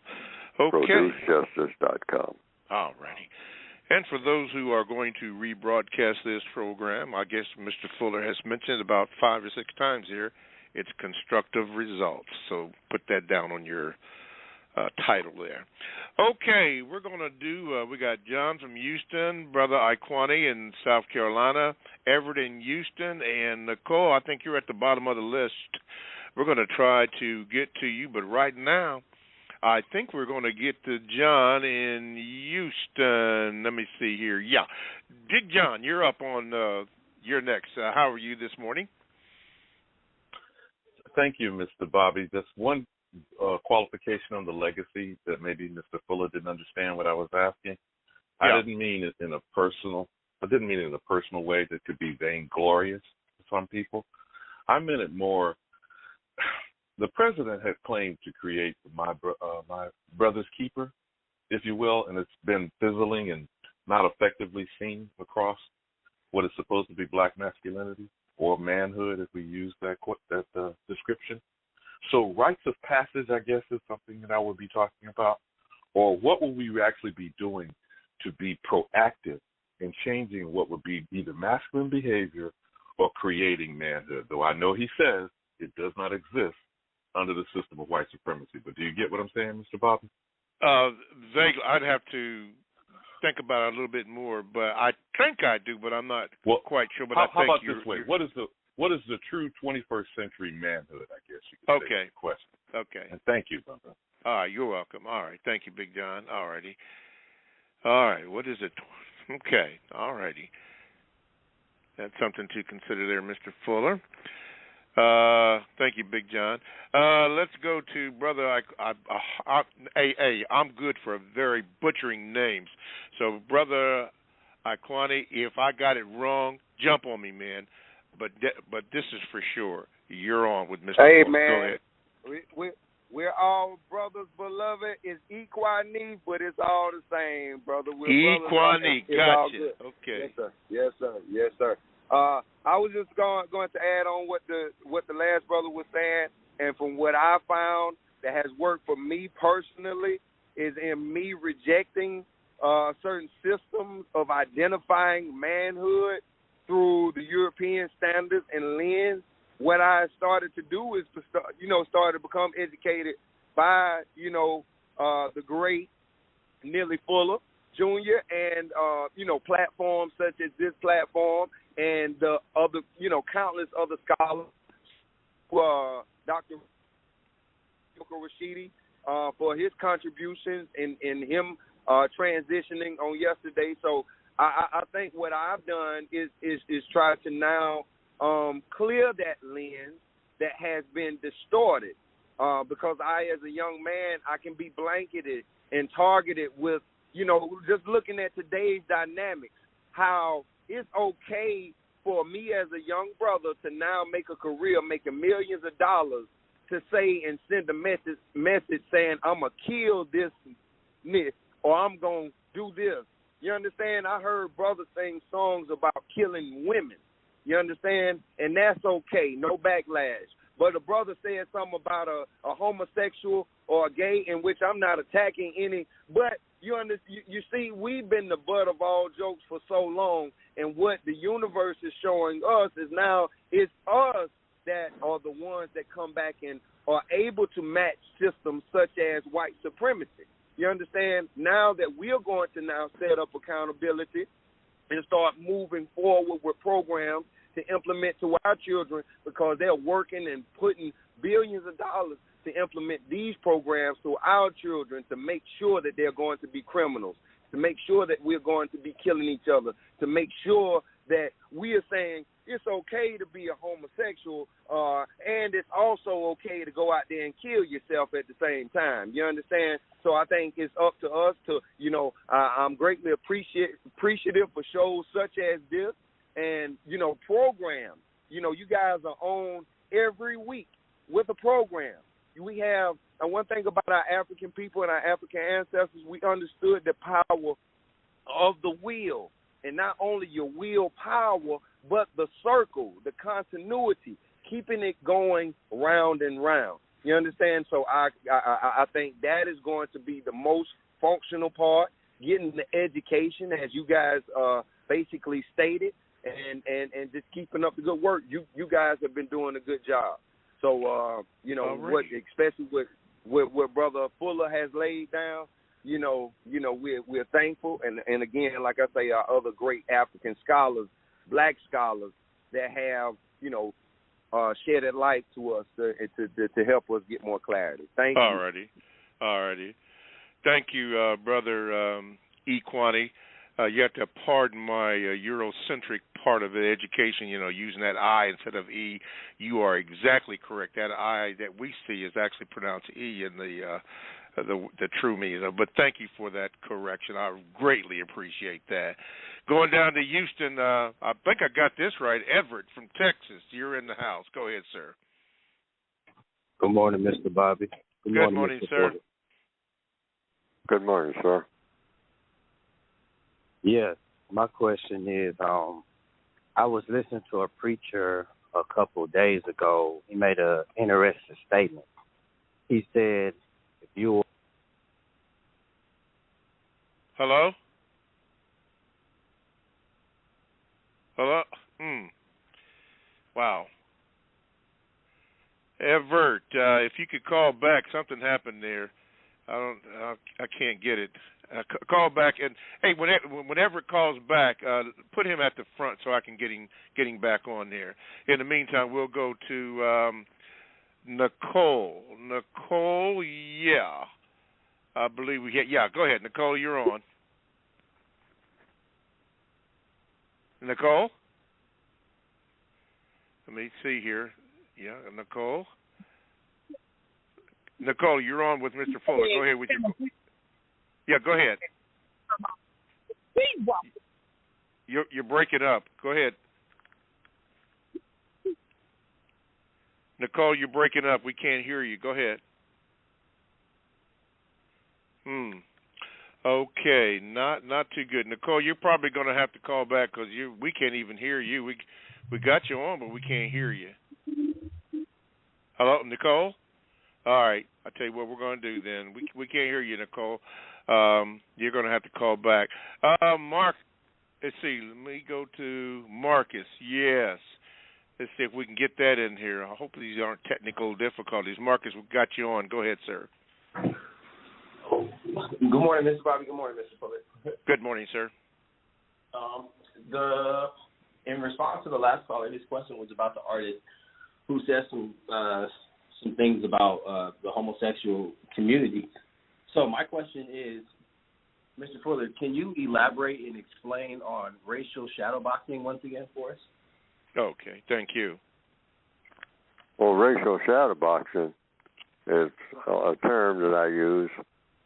Okay. Producejustice.com. All righty. And for those who are going to rebroadcast this program, I guess Mr. Fuller has mentioned about 5 or 6 times here, it's constructive results. So put that down on your title there. Okay, we're going to do, we got John from Houston, Brother Iquani in South Carolina, Everett in Houston, and Nicole, I think you're at the bottom of the list. We're going to try to get to you, but right now, I think we're going to get to John in Houston. Let me see here. Yeah. Big John, you're up on, you're next. How are you this morning? Thank you, Mr. Bobby. Just one qualification on the legacy that maybe Mr. Fuller didn't understand what I was asking. Yeah. I didn't mean it in a personal way that could be vainglorious to some people. I meant it more. The president had claimed to create my brother's keeper, if you will, and it's been fizzling and not effectively seen across what is supposed to be black masculinity or manhood, if we use that description. So rites of passage, I guess, is something that I would be talking about, or what will we actually be doing to be proactive in changing what would be either masculine behavior or creating manhood, though I know he says it does not exist under the system of white supremacy. But do you get what I'm saying, Mr. Bobby? Vaguely, I'd have to think about it a little bit more, but I think I do, but I'm not quite sure. But how about this way? What is the true 21st century manhood, I guess you could say? Question. Okay. And thank you, brother. All right, you're welcome. All right. Thank you, Big John. All righty. All right, what is it? Okay, all righty. That's something to consider there, Mr. Fuller. Thank you, Big John. Let's go to Brother A.A. I'm good for very butchering names. So, Brother Iquani, if I got it wrong, jump on me, man. But this is for sure. You're on with Mr. Hey, Fuller. man. Go ahead. We're all brothers, beloved. It's equine, but it's all the same, brother. We're equine, gotcha. Okay. Yes, sir. Yes, sir. Yes, sir. I was just going to add on what the last brother was saying, and from what I found that has worked for me personally is in me rejecting certain systems of identifying manhood through the European standards and lens. What I started to do is to started to become educated by the great Neely Fuller Jr. and platforms such as this platform and the other countless other scholars, Dr. Rashidi for his contributions in him transitioning on yesterday. So I think what I've done is try to now clear that lens that has been distorted because I, as a young man, I can be blanketed and targeted with, just looking at today's dynamics, how it's okay for me as a young brother to now make a career making millions of dollars to say and send a message saying I'm going to kill this or I'm going to do this. You understand? I heard brothers sing songs about killing women. You understand? And that's okay, no backlash. But a brother said something about a homosexual or a gay, in which I'm not attacking any. But you see, we've been the butt of all jokes for so long, and what the universe is showing us is now it's us that are the ones that come back and are able to match systems such as white supremacy. You understand? Now that we're going to now set up accountability and start moving forward with programs to implement to our children, because they're working and putting billions of dollars to implement these programs to our children to make sure that they're going to be criminals, to make sure that we're going to be killing each other, to make sure that we are saying it's okay to be a homosexual and it's also okay to go out there and kill yourself at the same time. You understand? So I think it's up to us to, I'm greatly appreciative for shows such as this and, programs. You guys are on every week with a program. We have, and one thing about our African people and our African ancestors, we understood the power of the will. And not only your willpower, but the circle, the continuity, keeping it going round and round. You understand? So I think that is going to be the most functional part, getting the education, as you guys basically stated, and just keeping up the good work. You guys have been doing a good job. So, what, especially with what Brother Fuller has laid down, we're thankful. And again, like I say, our other great African scholars, black scholars that have, shedded light to us to help us get more clarity. Thank you. Alrighty. Thank you, Brother Equani. You have to pardon my Eurocentric part of the education, using that I instead of E. You are exactly correct. That I that we see is actually pronounced E in the true meaning. But thank you for that correction. I greatly appreciate that. Going down to Houston, I think I got this right. Everett from Texas, you're in the house. Go ahead, sir. Good morning, Mr. Bobby. Good morning, sir. Porter. Good morning, sir. Yes, my question is, I was listening to a preacher a couple of days ago. He made an interesting statement. He said, if you... Hello? Wow. Everett, if you could call back, something happened there. I can't get it. Call back, and hey, whenever it calls back, put him at the front so I can getting back on there. In the meantime, we'll go to Nicole. Nicole, yeah, I believe we get. Yeah, go ahead, Nicole. You're on. Nicole, let me see here. Yeah, Nicole. Nicole, you're on with Mr. Fuller. Go ahead with your. Yeah, go ahead. You're breaking up. Go ahead. Nicole, you're breaking up. We can't hear you. Go ahead. Okay, not too good. Nicole, you're probably going to have to call back because we can't even hear you. We got you on, but we can't hear you. Hello, Nicole? All right, I'll tell you what we're going to do then. We can't hear you, Nicole. You're going to have to call back. Mark, let's see. Let me go to Marcus. Yes. Let's see if we can get that in here. I hope these aren't technical difficulties. Marcus, we got you on. Go ahead, sir. Good morning, Mr. Bobby. Good morning, Mr. Fuller. Good morning, sir. In response to the last caller, his question was about the artist who said some things about the homosexual community. So my question is, Mr. Fuller, can you elaborate and explain on racial shadowboxing once again for us? Okay, thank you. Well, racial shadowboxing is a term that I use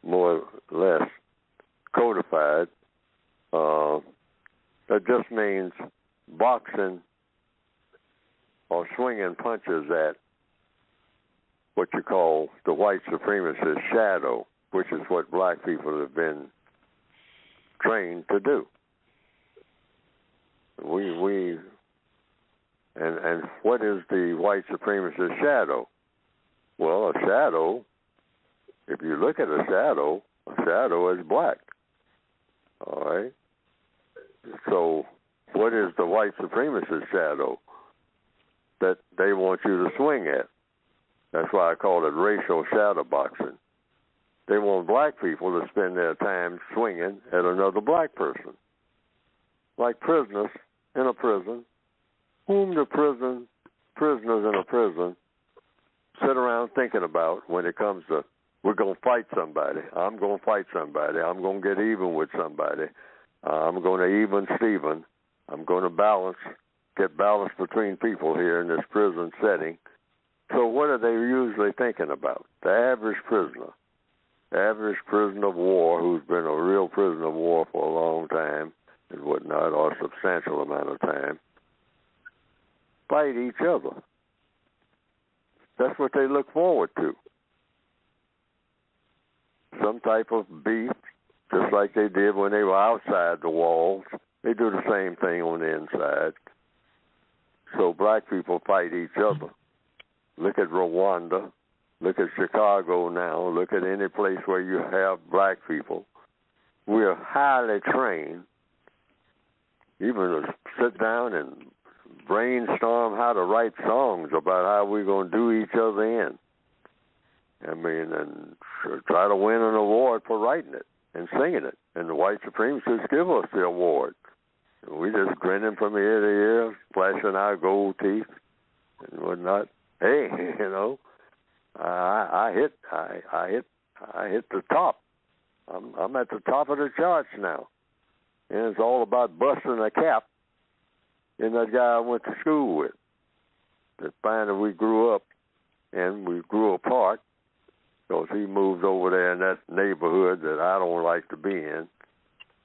more or less codified. That just means boxing or swinging punches at what you call the white supremacist shadow, which is what black people have been trained to do. And what is the white supremacist shadow? Well, a shadow, if you look at a shadow is black. All right? So what is the white supremacist shadow that they want you to swing at? That's why I call it racial shadow boxing. They want black people to spend their time swinging at another black person. Like prisoners in a prison, whom the prisoners in a prison sit around thinking about when it comes to, we're going to fight somebody. I'm going to fight somebody. I'm going to get even with somebody. I'm going to even Steven. I'm going to get balance between people here in this prison setting. So what are they usually thinking about? The average prisoner of war who's been a real prisoner of war for a long time and whatnot, or a substantial amount of time, fight each other. That's what they look forward to. Some type of beef, just like they did when they were outside the walls. They do the same thing on the inside. So black people fight each other. Look at Rwanda. Look at Chicago now. Look at any place where you have black people. We are highly trained, even to sit down and brainstorm how to write songs about how we're going to do each other in. I mean, and try to win an award for writing it and singing it. And the white supremacists give us the award. And we just grinning from ear to ear, flashing our gold teeth and whatnot. Hey, you know, I hit the top. I'm at the top of the charts now, and it's all about busting a cap in that guy I went to school with. That finally we grew up and we grew apart because he moved over there in that neighborhood that I don't like to be in,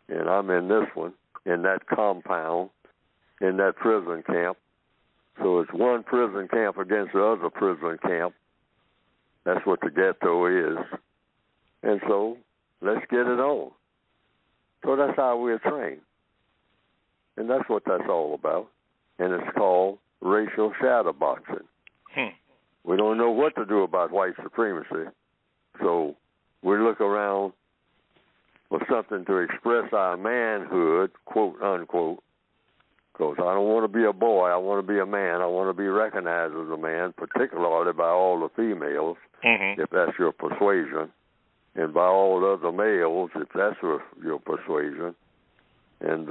and I'm in this one, in that compound, in that prison camp. So it's one prison camp against the other prison camp. That's what the ghetto is. And so let's get it on. So that's how we're trained. And that's what that's all about. And it's called racial shadow boxing. We don't know what to do about white supremacy. So we look around for something to express our manhood, quote, unquote, because I don't want to be a boy. I want to be a man. I want to be recognized as a man, particularly by all the females, if that's your persuasion, and by all the other males, if that's your persuasion. And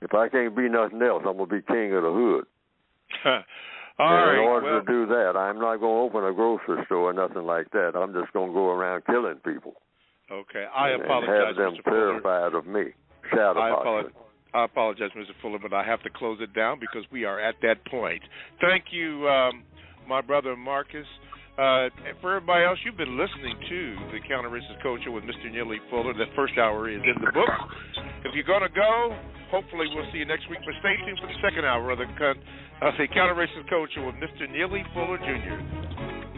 if I can't be nothing else, I'm going to be king of the hood. In order to do that, I'm not going to open a grocery store or nothing like that. I'm just going to go around killing people. Okay, I apologize, and have them Mr. Fuller. terrified of me. I apologize, Mr. Fuller, but I have to close it down because we are at that point. Thank you, my brother Marcus. And for everybody else, you've been listening to the Counter-Racist Culture with Mr. Neely Fuller. The first hour is in the books. If you're going to go, hopefully we'll see you next week. But stay tuned for the second hour of the Counter-Racist Culture with Mr. Neely Fuller Jr.,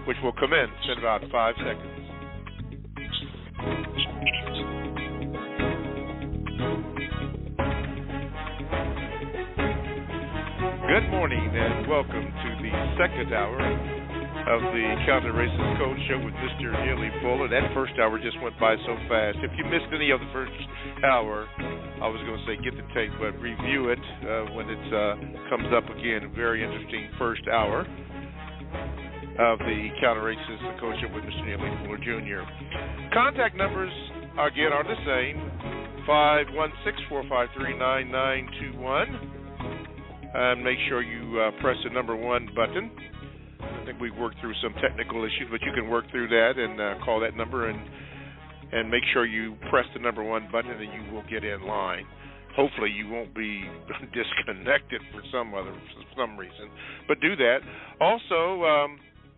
which will commence in about 5 seconds. morning and welcome to the second hour of the Counter-Racist Code Show with Mr. Neely Fuller. That first hour just went by so fast. If you missed any of the first hour, I was going to say get the tape, but review it when it comes up again. A very interesting first hour of the Counter-Racist Code Show with Mr. Neely Fuller Jr. Contact numbers, again, are the same. 516-453-9921. And make sure you press the number 1 button. I think we've worked through some technical issues, but you can work through that and call that number and make sure you press the number 1 button and you will get in line. Hopefully you won't be disconnected for some reason, but do that. Also,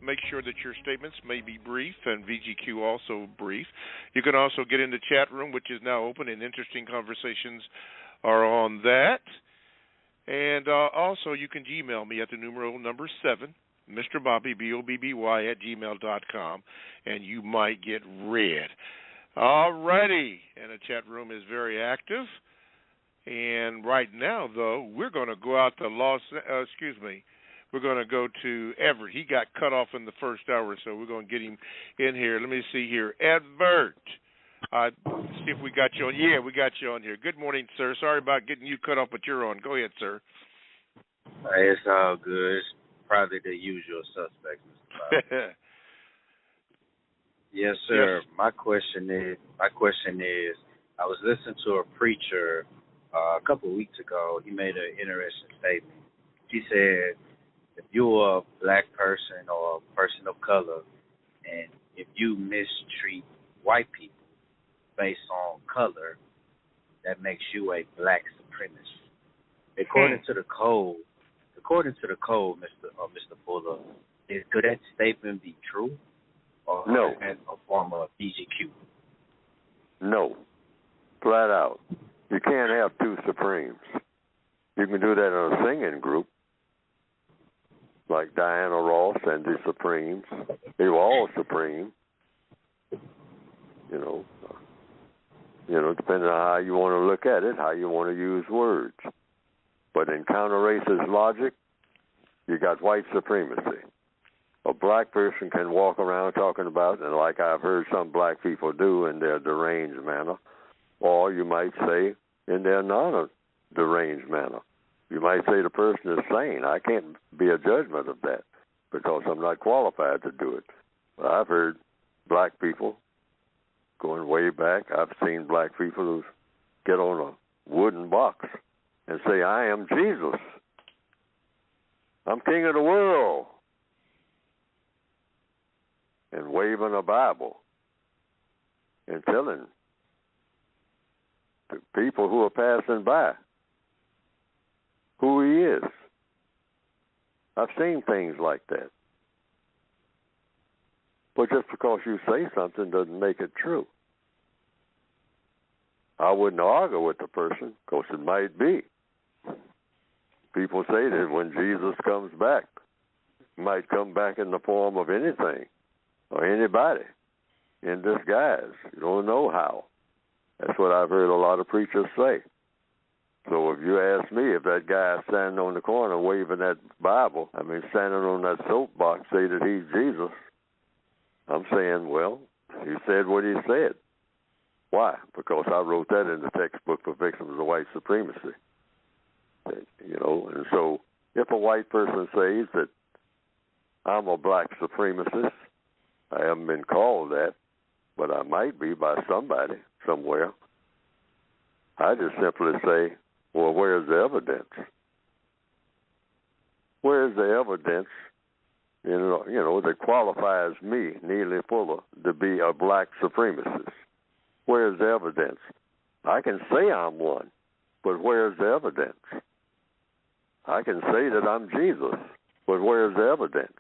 make sure that your statements may be brief, and VGQ also brief. You can also get in the chat room, which is now open, and interesting conversations are on that. And also, you can Gmail me at the numeral number 7, Mr. Bobby, BOBBY, @gmail.com, and you might get read. All righty. And the chat room is very active. And right now, though, we're going to go out to we're going to go to Everett. He got cut off in the first hour, so we're going to get him in here. Let me see here. Everett. See if we got you on. Yeah, we got you on here. Good morning, sir. Sorry about getting you cut off, but you're on. Go ahead, sir. It's all good. It's probably the usual suspects, Mr. Bob. Yes, sir. Yes. My question is, I was listening to a preacher a couple of weeks ago. He made an interesting statement. He said, if you're a black person or a person of color, and if you mistreat white people based on color, that makes you a black supremacist. According to the code, Mr. Fuller, could that statement be true? Or no. Is that a form of BGQ? No. Flat out. You can't have two supremes. You can do that in a singing group, like Diana Ross and the Supremes. They were all supreme. Depending on how you want to look at it, how you want to use words. But in counter-racist logic, you got white supremacy. A black person can walk around talking about, and like I've heard some black people do in their deranged manner, or you might say in their non-deranged manner. You might say the person is sane. I can't be a judgment of that because I'm not qualified to do it. But I've heard black people going way back. I've seen black people who get on a wooden box and say, I am Jesus. I'm king of the world. And waving a Bible and telling the people who are passing by who he is. I've seen things like that. But just because you say something doesn't make it true. I wouldn't argue with the person because it might be. People say that when Jesus comes back, he might come back in the form of anything or anybody in disguise. You don't know how. That's what I've heard a lot of preachers say. So if you ask me if that guy standing on the corner waving that Bible, standing on that soapbox, say that he's Jesus, I'm saying, well, he said what he said. Why? Because I wrote that in the textbook for victims of white supremacy. And so if a white person says that I'm a black supremacist, I haven't been called that, but I might be by somebody somewhere. I just simply say, well, where's the evidence? Where's the evidence, that qualifies me, Neely Fuller, to be a black supremacist? Where's the evidence? I can say I'm one, but where's the evidence? I can say that I'm Jesus, but where's the evidence?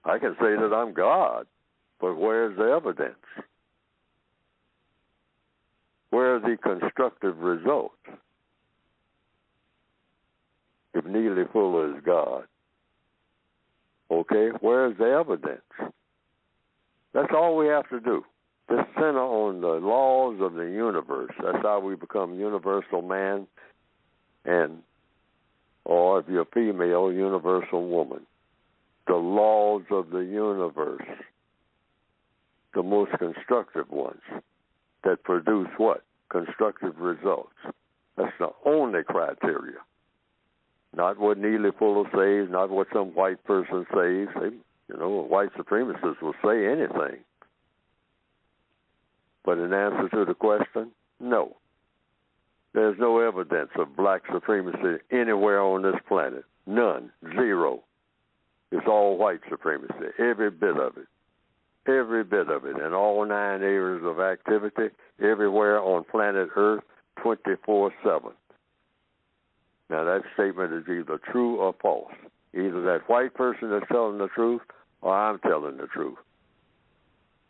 I can say that I'm God, but where's the evidence? Where are the constructive results? If Neely Fuller is God, okay, where's the evidence? That's all we have to do. Just center on the laws of the universe. That's how we become universal man. And or if you're female, universal woman. The laws of the universe, the most constructive ones that produce what? Constructive results. That's the only criteria. Not what Neely Fuller says, not what some white person says. White supremacists will say anything. But in answer to the question, no. There's no evidence of black supremacy anywhere on this planet. None. Zero. It's all white supremacy. Every bit of it. Every bit of it. In all 9 areas of activity, everywhere on planet Earth, 24/7. Now that statement is either true or false. Either that white person is telling the truth or I'm telling the truth.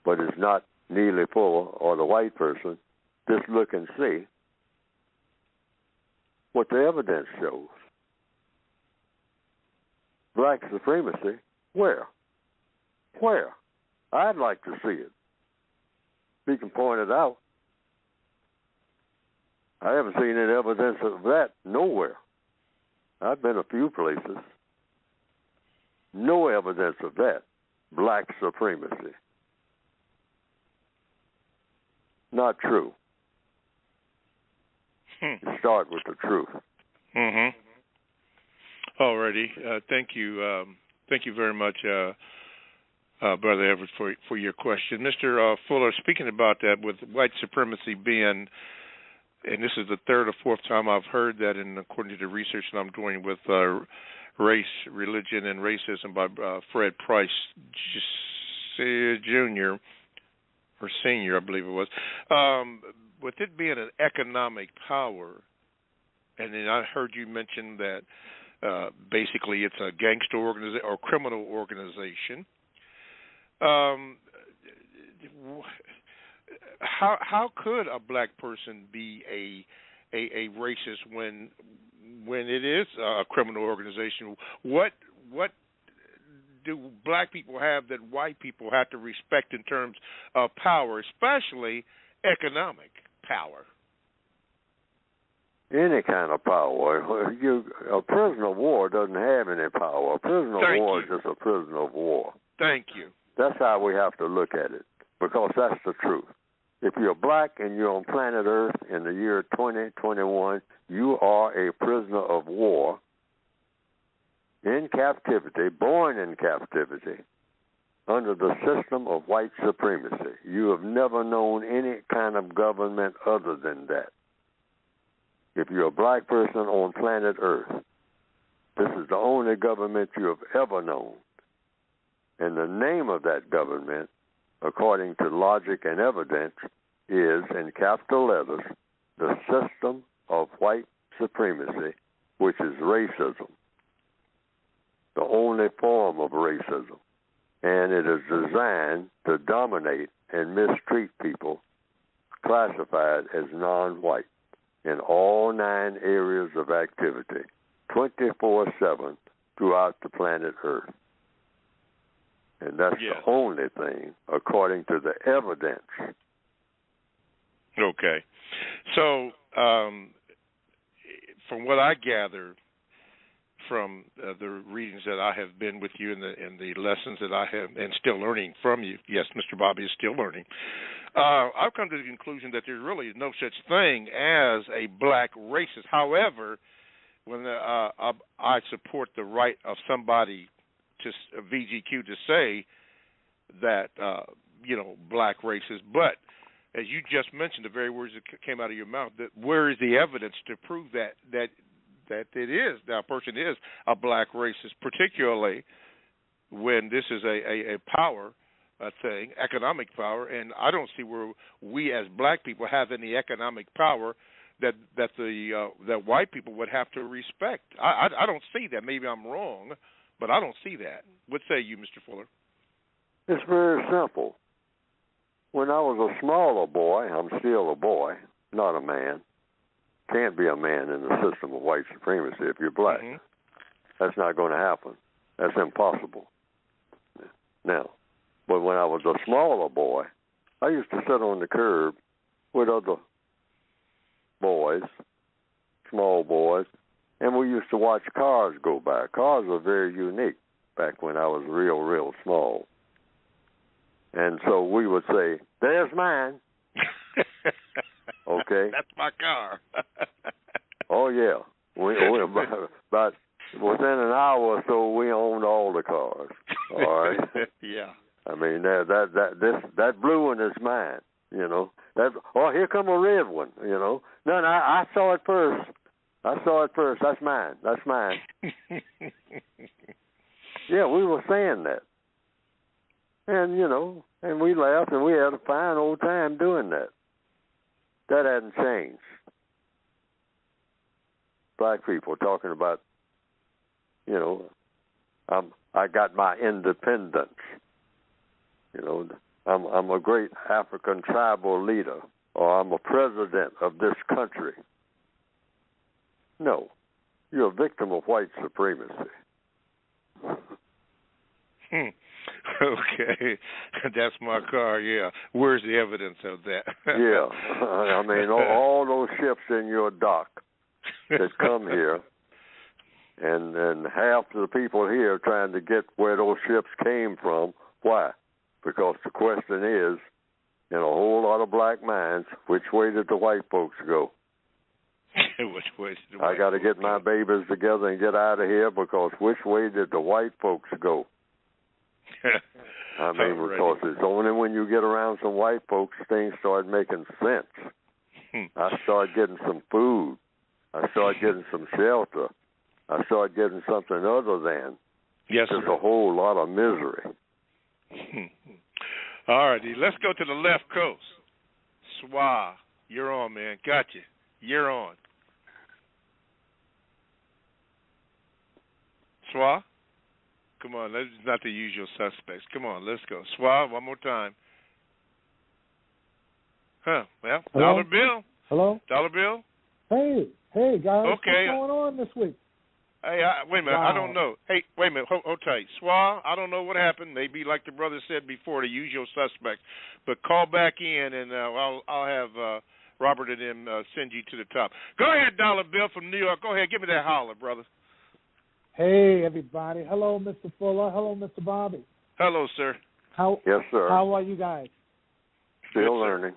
But it's not Neely Fuller or the white person. Just look and see what the evidence shows. Black supremacy, where? Where? I'd like to see it. We can point it out. I haven't seen any evidence of that nowhere. I've been a few places. No evidence of that. Black supremacy. Not true. Start with the truth. Mm-hmm. Alrighty. Thank you. Thank you very much, Brother Everett, for your question. Mr. Fuller, speaking about that with white supremacy being, and this is the third or fourth time I've heard that, and according to the research that I'm doing with Race, Religion, and Racism by Fred Price Jr., or Senior, I believe it was, with it being an economic power, and then I heard you mention that basically it's a gangster organization or criminal organization. How could a black person be a racist when it is a criminal organization? What do black people have that white people have to respect in terms of power, especially economic power? Any kind of power. A prisoner of war doesn't have any power. A prisoner of war is just a prisoner of war. Thank you. That's how we have to look at it, because that's the truth. If you're black and you're on planet Earth in the year 2021, you are a prisoner of war in captivity, born in captivity, under the system of white supremacy. You have never known any kind of government other than that. If you're a black person on planet Earth, this is the only government you have ever known. And the name of that government, according to logic and evidence, is, in capital letters, the system of white supremacy, which is racism, the only form of racism. And it is designed to dominate and mistreat people classified as non-white in all 9 areas of activity, 24/7 throughout the planet Earth. And that's the only thing, according to the evidence. Okay. So, from what I gather from the readings that I have been with you and the lessons that I have and still learning from you, yes, Mr. Bobby is still learning, I've come to the conclusion that there's really no such thing as a black racist. However, when I support the right of somebody to VGQ to say that, black racist, but as you just mentioned, the very words that came out of your mouth, that where is the evidence to prove that it is, that a person is a black racist, particularly when this is a power thing, economic power, and I don't see where we as black people have any economic power that white people would have to respect. I don't see that. Maybe I'm wrong, but I don't see that. What say you, Mr. Fuller? It's very simple. When I was a smaller boy, I'm still a boy, not a man. Can't be a man in the system of white supremacy if you're black. Mm-hmm. That's not going to happen. That's impossible. Now, but when I was a smaller boy, I used to sit on the curb with other boys, small boys, And we used to watch cars go by. Cars were very unique back when I was real small. And so we would say, there's mine. Okay. That's my car. Oh, yeah. We about within an hour or so, we owned all the cars. All right. Yeah. I mean, that blue one is mine. You know. Here come a red one. You know. No, I saw it first. That's mine. Yeah, we were saying that. And, you know, and we laughed and we had a fine old time doing that. That hadn't changed. Black people talking about, you know, I got my independence. You know, I'm a great African tribal leader, or I'm a president of this country. No, you're a victim of white supremacy. Okay, that's my car. Yeah, where's the evidence of that? Yeah, I mean, all those ships in your dock that come here, and half of the people here trying to get where those ships came from. Why? Because the question is, in a whole lot of black minds, which way did the white folks go? Which way did the white I got to get my babies together and get out of here, because which way did the white folks go? I mean, because it's only when you get around some white folks things start making sense. I started getting some food. I started getting some shelter. I started getting something other than just a whole lot of misery. All righty, let's go to the left coast. Swa, you're on, man. Got you. You're on. Swa? Come on, that's not the usual suspects. Come on, let's go. Swa, one more time. Well, Hello? Dollar Bill. Hello? Dollar Bill? Hey, guys. Okay. What's going on this week? Hey, wait a minute. Wow. I don't know. Hey, wait a minute. Hold tight. Swa, I don't know what happened. Maybe like the brother said before, the usual suspects. But call back in, and I'll have Robert and them send you to the top. Go ahead, Dollar Bill from New York. Go ahead. Give me that holler, brother. Hey, everybody. Hello, Mr. Fuller. Hello, Mr. Bobby. Hello, sir. Yes, sir. How are you guys? Still learning.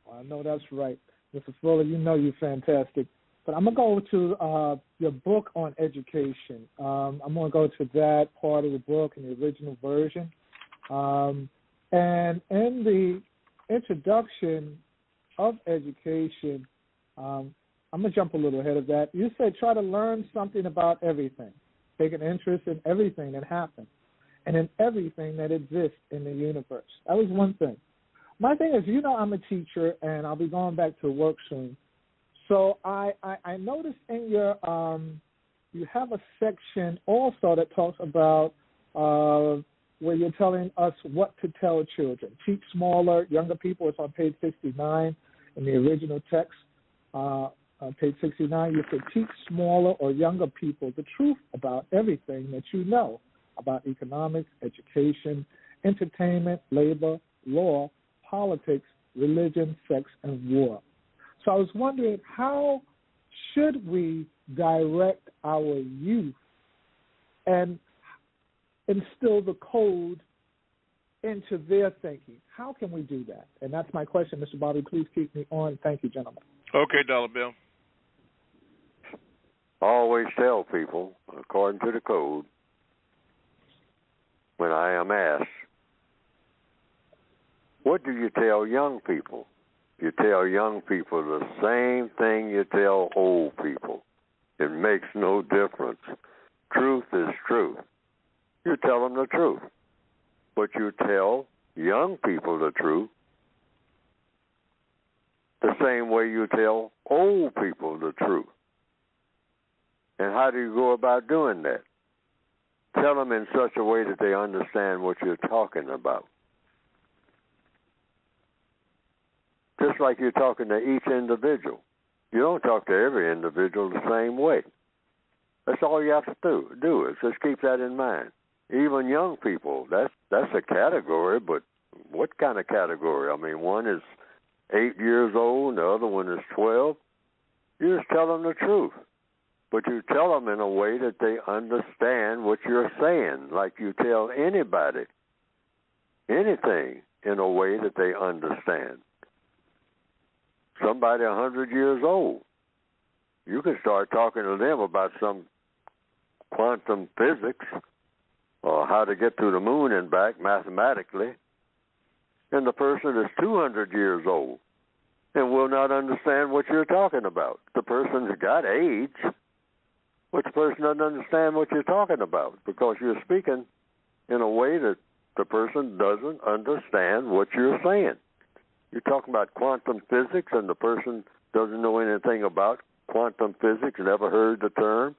Well, I know that's right. Mr. Fuller, you know you're fantastic. But I'm going to go to your book on education. I'm going to go to that part of the book in the original version. And in the introduction of education, I'm going to jump a little ahead of that. You said try to learn something about everything. Take an interest in everything that happens and in everything that exists in the universe. That was one thing. My thing is, you know, I'm a teacher, and I'll be going back to work soon. So I noticed in your you have a section also that talks about where you're telling us what to tell children. Teach smaller, younger people. It's on page 69 in the original text. Page 69, you said teach smaller or younger people the truth about everything that you know about economics, education, entertainment, labor, law, politics, religion, sex, and war. So I was wondering, how should we direct our youth and instill the code into their thinking? How can we do that? And that's my question, Mr. Bobby. Please keep me on. Thank you, gentlemen. Okay, Dollar Bill. I always tell people, according to the code, when I am asked, what do you tell young people? You tell young people the same thing you tell old people. It makes no difference. Truth is truth. You tell them the truth. But you tell young people the truth the same way you tell old people the truth. And how do you go about doing that? Tell them in such a way that they understand what you're talking about. Just like you're talking to each individual. You don't talk to every individual the same way. That's all you have to do is just keep that in mind. Even young people, that's a category, but what kind of category? I mean, one is 8 years old and the other one is 12. You just tell them the truth. but you tell them in a way that they understand what you're saying, like you tell anybody anything in a way that they understand. Somebody 100 years old, you can start talking to them about some quantum physics or how to get to the moon and back mathematically, and the person is 200 years old and will not understand what you're talking about. The person's got age, but the person doesn't understand what you're talking about because you're speaking in a way that the person doesn't understand what you're saying. You're talking about quantum physics, and the person doesn't know anything about quantum physics, never heard the term.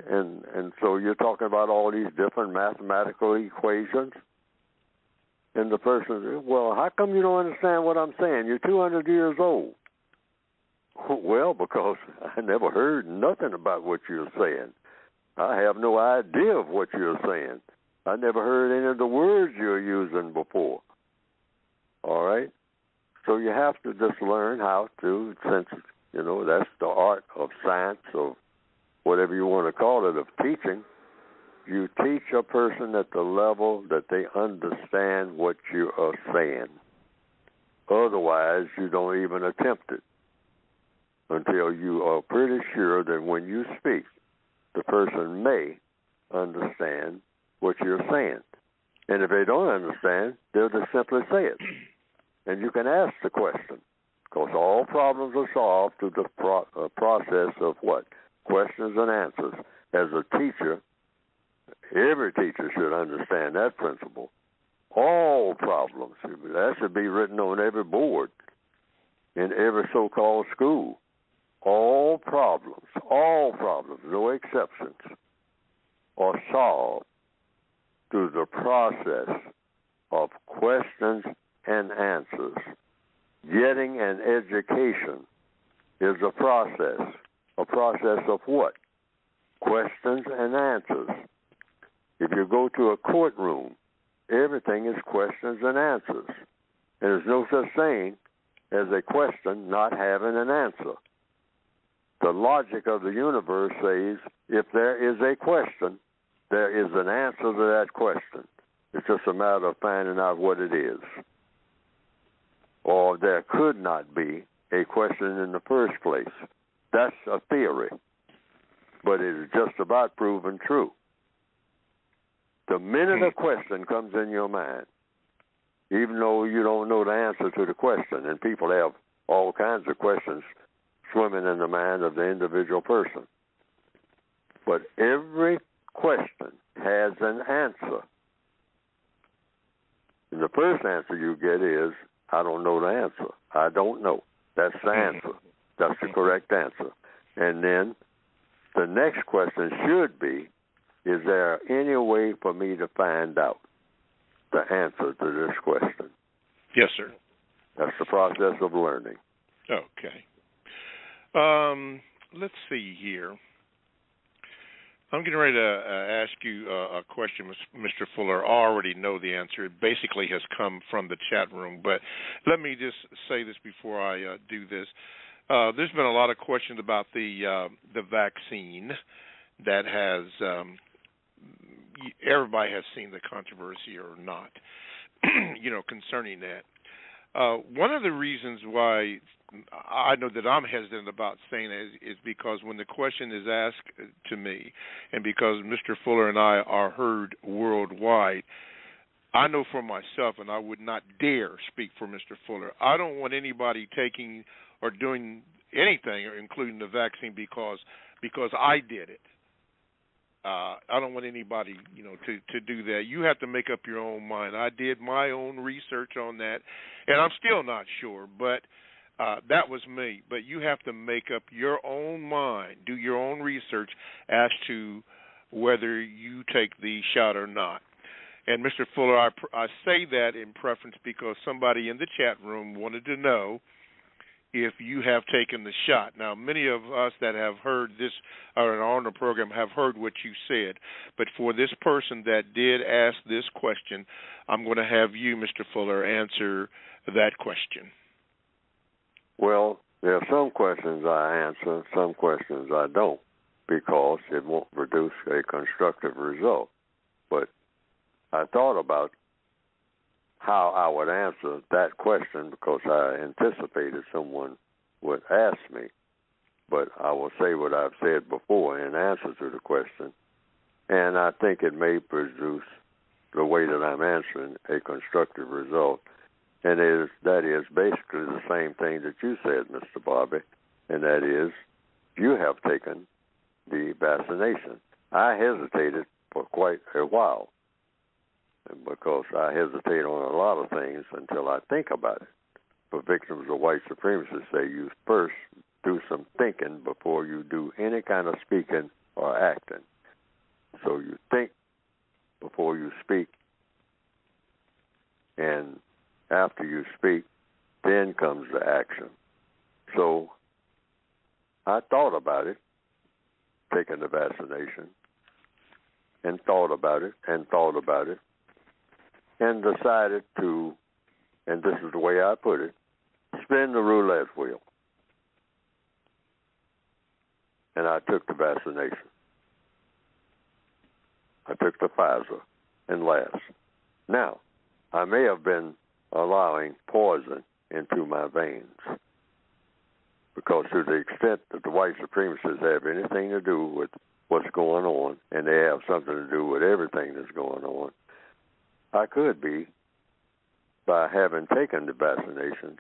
And so you're talking about all these different mathematical equations. And the person says, well, how come you don't understand what I'm saying? You're 200 years old. Well, because I never heard nothing about what you're saying. I have no idea of what you're saying. I never heard any of the words you're using before. All right? So you have to just learn how to, since, you know, that's the art of science, of whatever you want to call it, of teaching. You teach a person at the level that they understand what you are saying. Otherwise, you don't even attempt it until you are pretty sure that when you speak, the person may understand what you're saying. And if they don't understand, they'll just simply say it. And you can ask the question, because all problems are solved through the process of what? Questions and answers. As a teacher, every teacher should understand that principle. All problems, that should be written on every board in every so-called school. All problems, no exceptions, are solved through the process of questions and answers. Getting an education is a process of what? Questions and answers. If you go to a courtroom, everything is questions and answers. And there's no such thing as a question not having an answer. The logic of the universe says if there is a question, there is an answer to that question. It's just a matter of finding out what it is. Or there could not be a question in the first place. That's a theory, but it is just about proven true. The minute a question comes in your mind, even though you don't know the answer to the question, and people have all kinds of questions swimming in the mind of the individual person, but every question has an answer. And the first answer you get is, I don't know the answer. I don't know. That's the answer. That's the correct answer. And then the next question should be, is there any way for me to find out the answer to this question? Yes, sir. That's the process of learning. Okay. Let's see here. I'm getting ready to ask you a question, Mr. Fuller. I already know the answer. It basically has come from the chat room, but let me just say this before I do this. There's been a lot of questions about the vaccine that has everybody has seen the controversy or not, concerning that. One of the reasons why I know that I'm hesitant about saying it is because when the question is asked to me, and because Mr. Fuller and I are heard worldwide, I know for myself, and I would not dare speak for Mr. Fuller, I don't want anybody taking or doing anything, including the vaccine, because I did it. I don't want anybody, to do that. You have to make up your own mind. I did my own research on that, and I'm still not sure, but that was me. But you have to make up your own mind, do your own research as to whether you take the shot or not. And Mr. Fuller, I say that in preference because somebody in the chat room wanted to know if you have taken the shot. Now, many of us that have heard this or are on the program have heard what you said. But for this person that did ask this question, I'm going to have you, Mr. Fuller, answer that question. Well, There are some questions I answer, some questions I don't, because it won't produce a constructive result. But I thought about how I would answer that question because I anticipated someone would ask me. But I will say what I've said before in answer to the question, and I think it may produce the way that I'm answering a constructive result. And that is basically the same thing that you said, Mr. Bobby, and that is you have taken the vaccination. I hesitated for quite a while because I hesitate on a lot of things until I think about it. For victims of white supremacy, say you first do some thinking before you do any kind of speaking or acting. So you think before you speak, and after you speak, then comes the action. So I thought about it, taking the vaccination, and thought about it, and decided to, and this is the way I put it, spin the roulette wheel. And I took the vaccination. I took the Pfizer and last. Now, I may have been allowing poison into my veins because to the extent that the white supremacists have anything to do with what's going on, and they have something to do with everything that's going on, I could be, by having taken the vaccinations,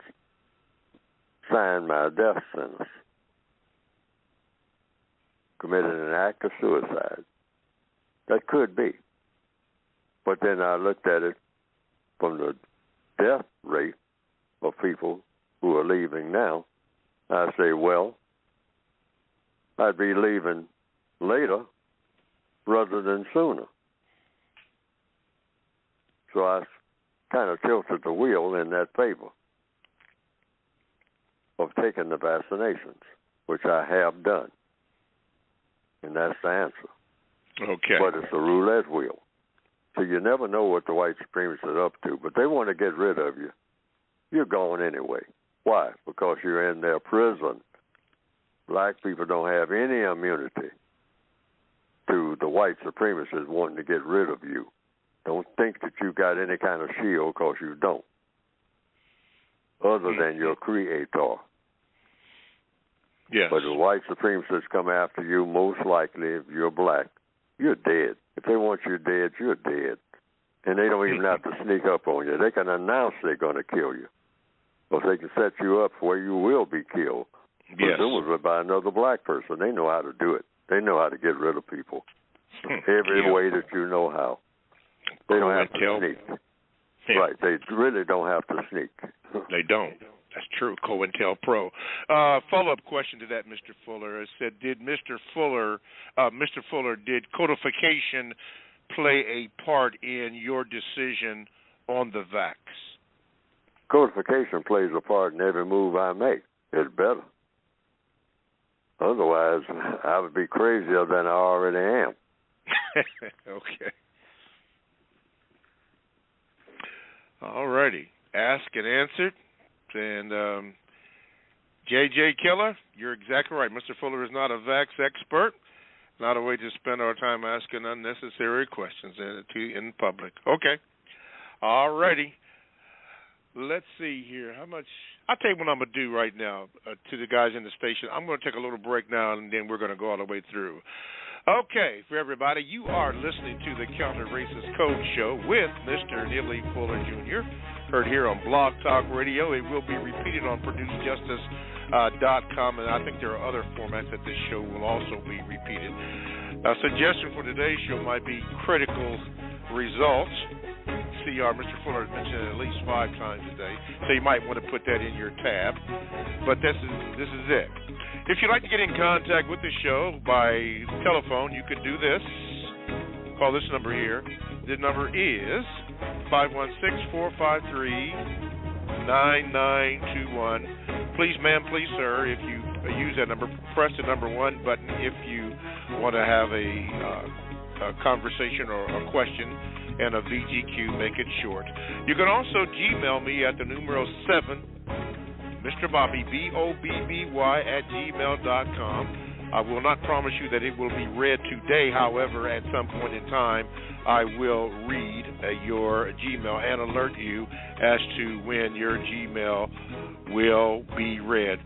signed my death sentence, committed an act of suicide. That could be. But then I looked at it from the death rate of people who are leaving now. I say, well, I'd be leaving later rather than sooner. So I kind of tilted the wheel in that favor of taking the vaccinations, which I have done. And that's the answer. Okay. But it's a roulette wheel. So you never know what the white supremacists are up to, but they want to get rid of you. You're gone anyway. Why? Because you're in their prison. Black people don't have any immunity to the white supremacists wanting to get rid of you. Don't think that you got any kind of shield, because you don't, other than your creator. Yes. But the white supremacists come after you, most likely, if you're black, you're dead. If they want you dead, you're dead. And they don't even have to sneak up on you. They can announce they're going to kill you. Or they can set you up where you will be killed. Yes. Presumably by another black person. They know how to do it. They know how to get rid of people. Every way that you know how. They don't have to sneak. Yeah. Right. They really don't have to sneak. They don't. That's true. COINTELPRO. Follow-up question to that, Mr. Fuller. It said, did Mr. Fuller, did codification play a part in your decision on the vax? Codification plays a part in every move I make. It's better. Otherwise, I would be crazier than I already am. Okay. All righty. Asked and answered. And J.J. Killer, you're exactly right. Mr. Fuller is not a vax expert. Not a way to spend our time asking unnecessary questions in public. Okay. All righty. Let's see here. How much? I'll tell you what I'm going to do right now to the guys in the station. I'm going to take a little break now, and then we're going to go all the way through. Okay, for everybody, you are listening to the Counter Racist Code Show with Mr. Neely Fuller Jr., heard here on Blog Talk Radio. It will be repeated on ProduceJustice.com, and I think there are other formats that this show will also be repeated. A suggestion for today's show might be critical results. CR, Mr. Fuller has mentioned it at least 5 times today, so you might want to put that in your tab. But this is it. If you'd like to get in contact with the show by telephone, you can do this. Call this number here. The number is 516-453-9921. Please, ma'am, please, sir, if you use that number, press the number 1 button if you want to have a conversation or a question, and a VGQ, make it short. You can also Gmail me at the numero 7 Mr. Bobby, BOBBY @gmail.com. I will not promise you that it will be read today. However, at some point in time, I will read your Gmail and alert you as to when your Gmail will be read.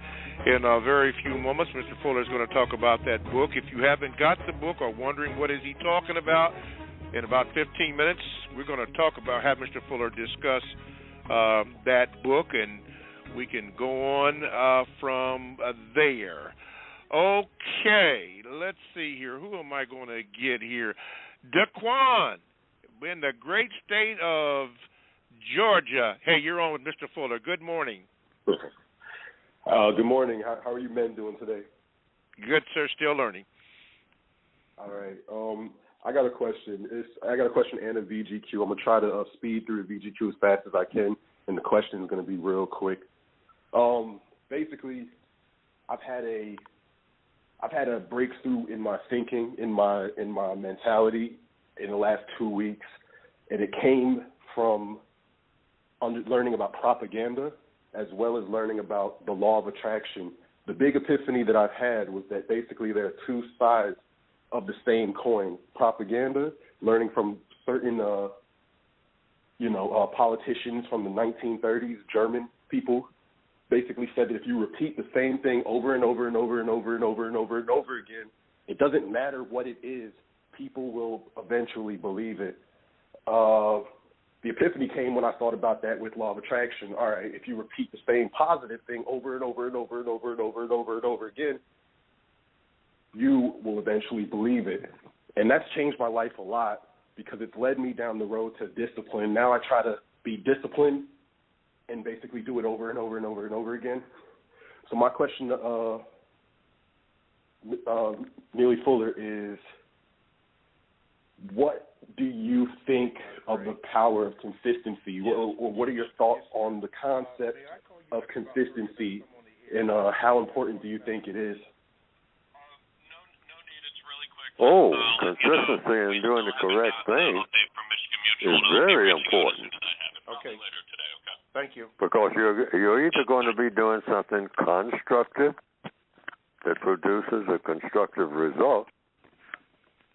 In a very few moments, Mr. Fuller is going to talk about that book. If you haven't got the book or wondering what is he talking about, in about 15 minutes, we're going to have Mr. Fuller discuss that book, and we can go on from there. Okay, let's see here. Who am I going to get here? Daquan, in the great state of Georgia. Hey, you're on with Mr. Fuller. Good morning. Good morning. How are you men doing today? Good, sir. Still learning. All right. I got a question. I got a question and a VGQ. I'm gonna try to speed through the VGQ as fast as I can, and the question is gonna be real quick. Basically, I've had a breakthrough in my thinking, in my mentality, in the last 2 weeks, and it came from learning about propaganda as well as learning about the law of attraction. The big epiphany that I've had was that basically there are two sides of the same coin. Propaganda, learning from certain, politicians from the 1930s, German people, basically said that if you repeat the same thing over and over and over and over and over and over and over again, it doesn't matter what it is, people will eventually believe it. The epiphany came when I thought about that with law of attraction. All right, if you repeat the same positive thing over and over and over and over and over and over and over again, you will eventually believe it. And that's changed my life a lot because it's led me down the road to discipline. Now I try to be disciplined and basically do it over and over and over and over again. So my question to Neely Fuller is, what do you think of the power of consistency? Or what are your thoughts on the concept of consistency, and how important do you think it is? Consistency in doing the correct thing is very important. Okay. Thank you. Because you're either going to be doing something constructive that produces a constructive result,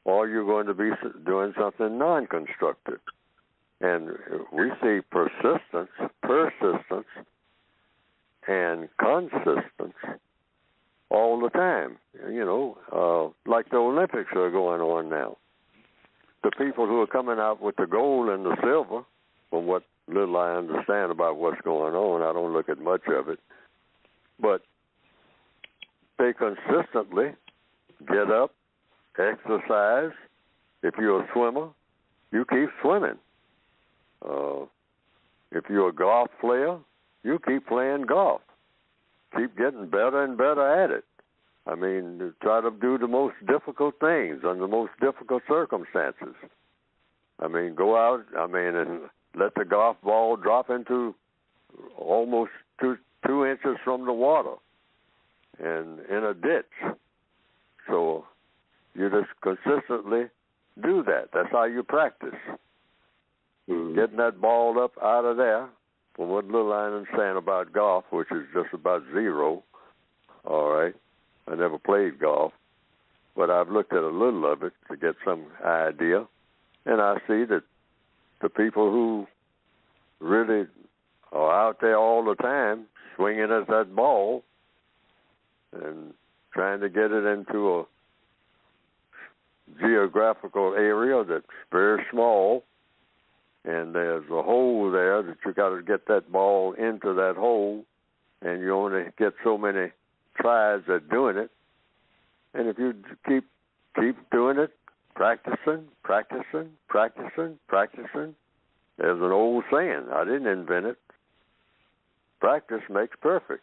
or you're going to be doing something non-constructive. And we see persistence, and consistence all the time. Like the Olympics are going on now. The people who are coming out with the gold and the silver, from what little I understand about what's going on, I don't look at much of it, but they consistently get up, exercise. If you're a swimmer, you keep swimming. If you're a golf player, you keep playing golf. Keep getting better and better at it. I mean, try to do the most difficult things under the most difficult circumstances. I mean, go out, and let the golf ball drop into almost two inches from the water and in a ditch. So you just consistently do that. That's how you practice. Getting that ball up out of there, from what little I understand about golf, which is just about zero, all right. I never played golf, but I've looked at a little of it to get some idea, and I see that the people who really are out there all the time swinging at that ball and trying to get it into a geographical area that's very small, and there's a hole there that you got to get that ball into that hole, and you only get so many tries at doing it. And if you keep doing it, practicing, there's an old saying, I didn't invent it, practice makes perfect.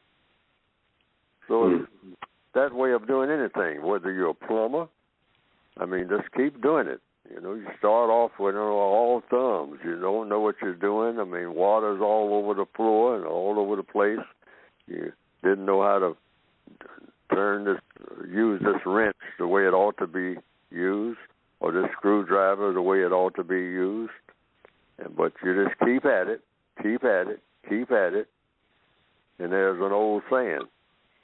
So that way of doing anything, whether you're a plumber, just keep doing it. You start off with all thumbs. You don't know what you're doing. Water's all over the floor and all over the place. You didn't know how to use this wrench the way it ought to be used, or this screwdriver the way it ought to be used. But you just keep at it, And there's an old saying,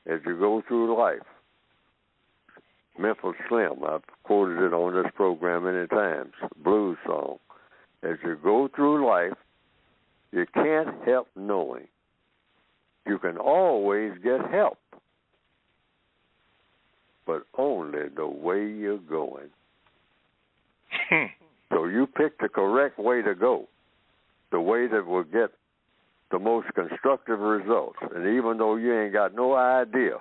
as you go through life, Memphis Slim, I've quoted it on this program many times, blues song. As you go through life, you can't help knowing you can always get help, but only the way you're going. So you pick the correct way to go, the way that will get the most constructive results. And even though you ain't got no idea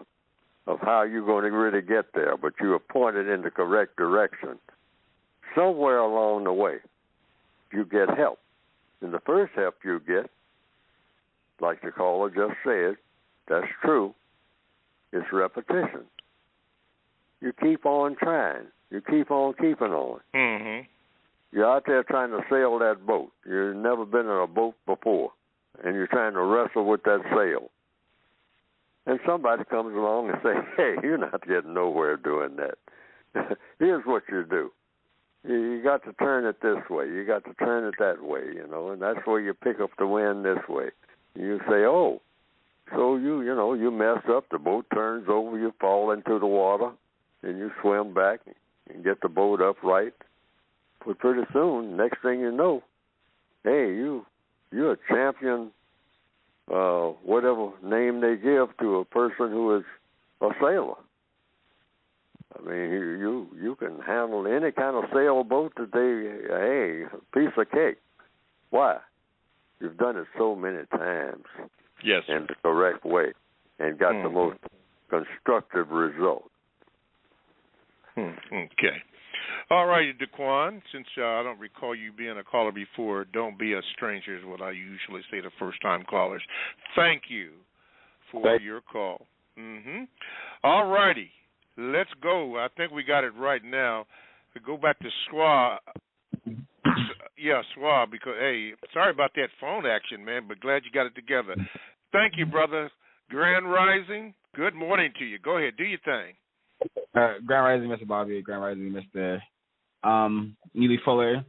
of how you're going to really get there, but you are pointed in the correct direction, somewhere along the way, you get help. And the first help you get, like the caller just said, that's true, it's repetition. You keep on trying. You keep on keeping on. Mm-hmm. You're out there trying to sail that boat. You've never been in a boat before, and you're trying to wrestle with that sail. And somebody comes along and says, hey, you're not getting nowhere doing that. Here's what you do. You got to turn it this way. You got to turn it that way, and that's where you pick up the wind this way. You say, oh, so you mess up, the boat turns over, you fall into the water, and you swim back and get the boat upright. But pretty soon, next thing you know, hey, you're a champion, whatever name they give to a person who is a sailor. I mean, you can handle any kind of sailboat that piece of cake. Why? You've done it so many times. Yes. In the correct way and got the most constructive result. Okay. All right, DeQuan, since I don't recall you being a caller before, don't be a stranger is what I usually say to first-time callers. Thank you for your call. All righty. Let's go. I think we got it right now. We go back to Schwab. Yeah, Schwab, because, hey, sorry about that phone action, man, but glad you got it together. Thank you, brother. Grand Rising, good morning to you. Go ahead, do your thing. Grand Rising, Mr. Bobby. Grand Rising, Mr. Neely Fuller.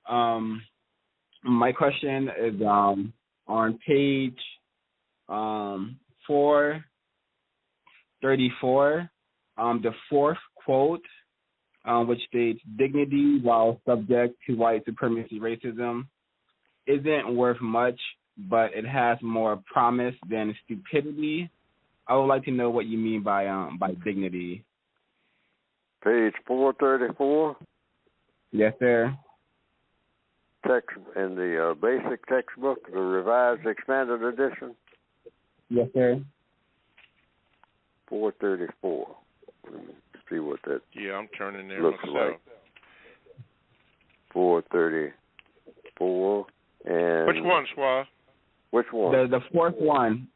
My question is on page 434, the fourth quote, which states, dignity while subject to white supremacy racism isn't worth much, but it has more promise than stupidity. I would like to know what you mean by dignity. Page 434? Yes, sir. Text in the basic textbook, the Revised Expanded Edition? Yes, sir. 434. Let me see what that I'm turning there looks myself. like. 434. And which one, Schwab? Which one? The fourth one.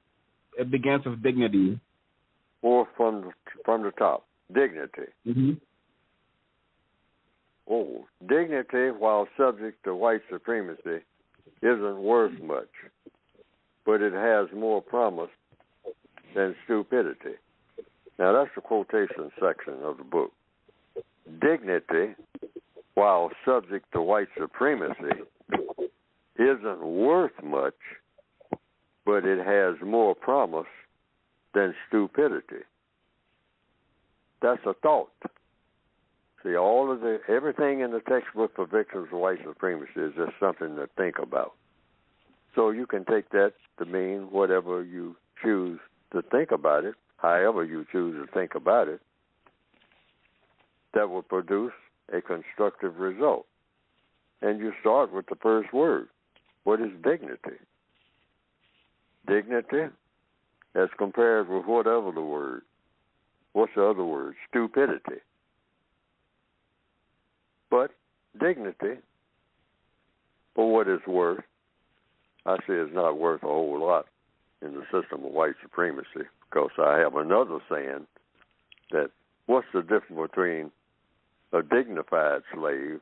It begins with dignity. Fourth from the top. Dignity. Mm-hmm. Oh, dignity, while subject to white supremacy, isn't worth much, but it has more promise than stupidity. Now, that's the quotation section of the book. Dignity, while subject to white supremacy, isn't worth much, but it has more promise than stupidity. That's a thought. See, everything in the textbook for victims of white supremacy is just something to think about. So you can take that to mean whatever you choose to think about it, however you choose to think about it, that will produce a constructive result. And you start with the first word. What is dignity? Dignity as compared with what other word? What's the other word? Stupidity. But dignity, for what it's worth, I say it's not worth a whole lot in the system of white supremacy, because I have another saying that what's the difference between a dignified slave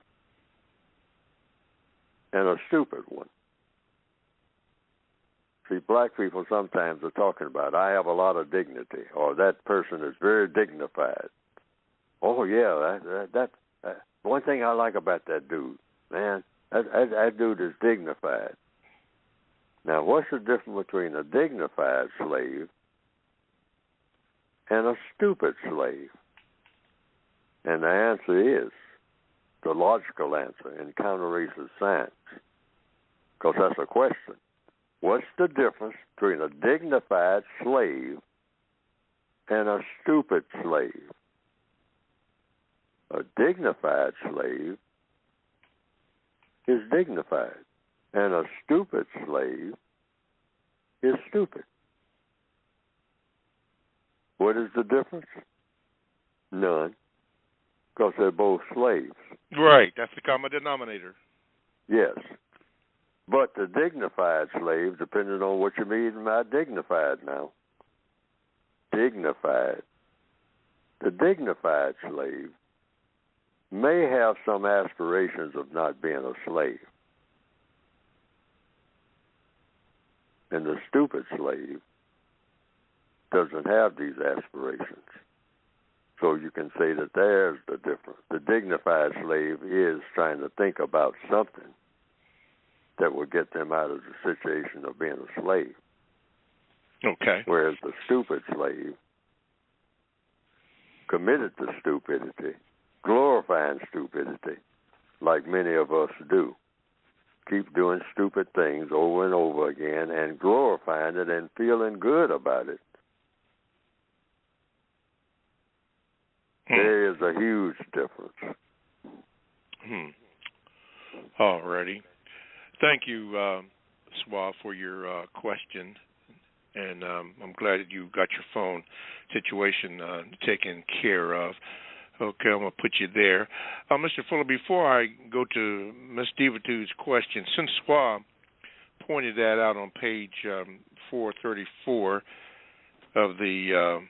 and a stupid one? See, black people sometimes are talking about, I have a lot of dignity, or that person is very dignified. Oh, yeah, that one thing I like about that dude, man, that dude is dignified. Now, what's the difference between a dignified slave and a stupid slave? And the answer is the logical answer in counter-racist science, because that's a question. What's the difference between a dignified slave and a stupid slave? A dignified slave is dignified, and a stupid slave is stupid. What is the difference? None, because they're both slaves. Right, that's the common denominator. Yes. But the dignified slave, depending on what you mean by dignified now, dignified, the dignified slave may have some aspirations of not being a slave. And the stupid slave doesn't have these aspirations. So you can say that there's the difference. The dignified slave is trying to think about something that will get them out of the situation of being a slave. Okay. Whereas the stupid slave committed to stupidity, glorifying stupidity, like many of us do. Keep doing stupid things over and over again and glorifying it and feeling good about it. There is a huge difference. All righty. Thank you, Swa, for your question. And I'm glad that you got your phone situation taken care of. Okay, I'm going to put you there. Mr. Fuller, before I go to Ms. Divatude's question, since Swa pointed that out on page 434 of the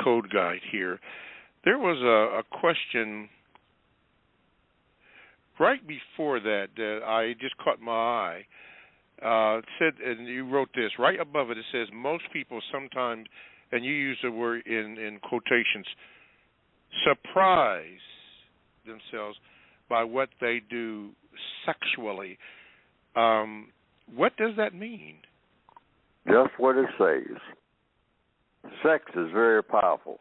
code guide here, there was a question right before that I just caught my eye. It said, and you wrote this, right above it, it says, most people sometimes, and you use the word in quotations, surprise themselves by what they do sexually. What does that mean? Just what it says. Sex is very powerful.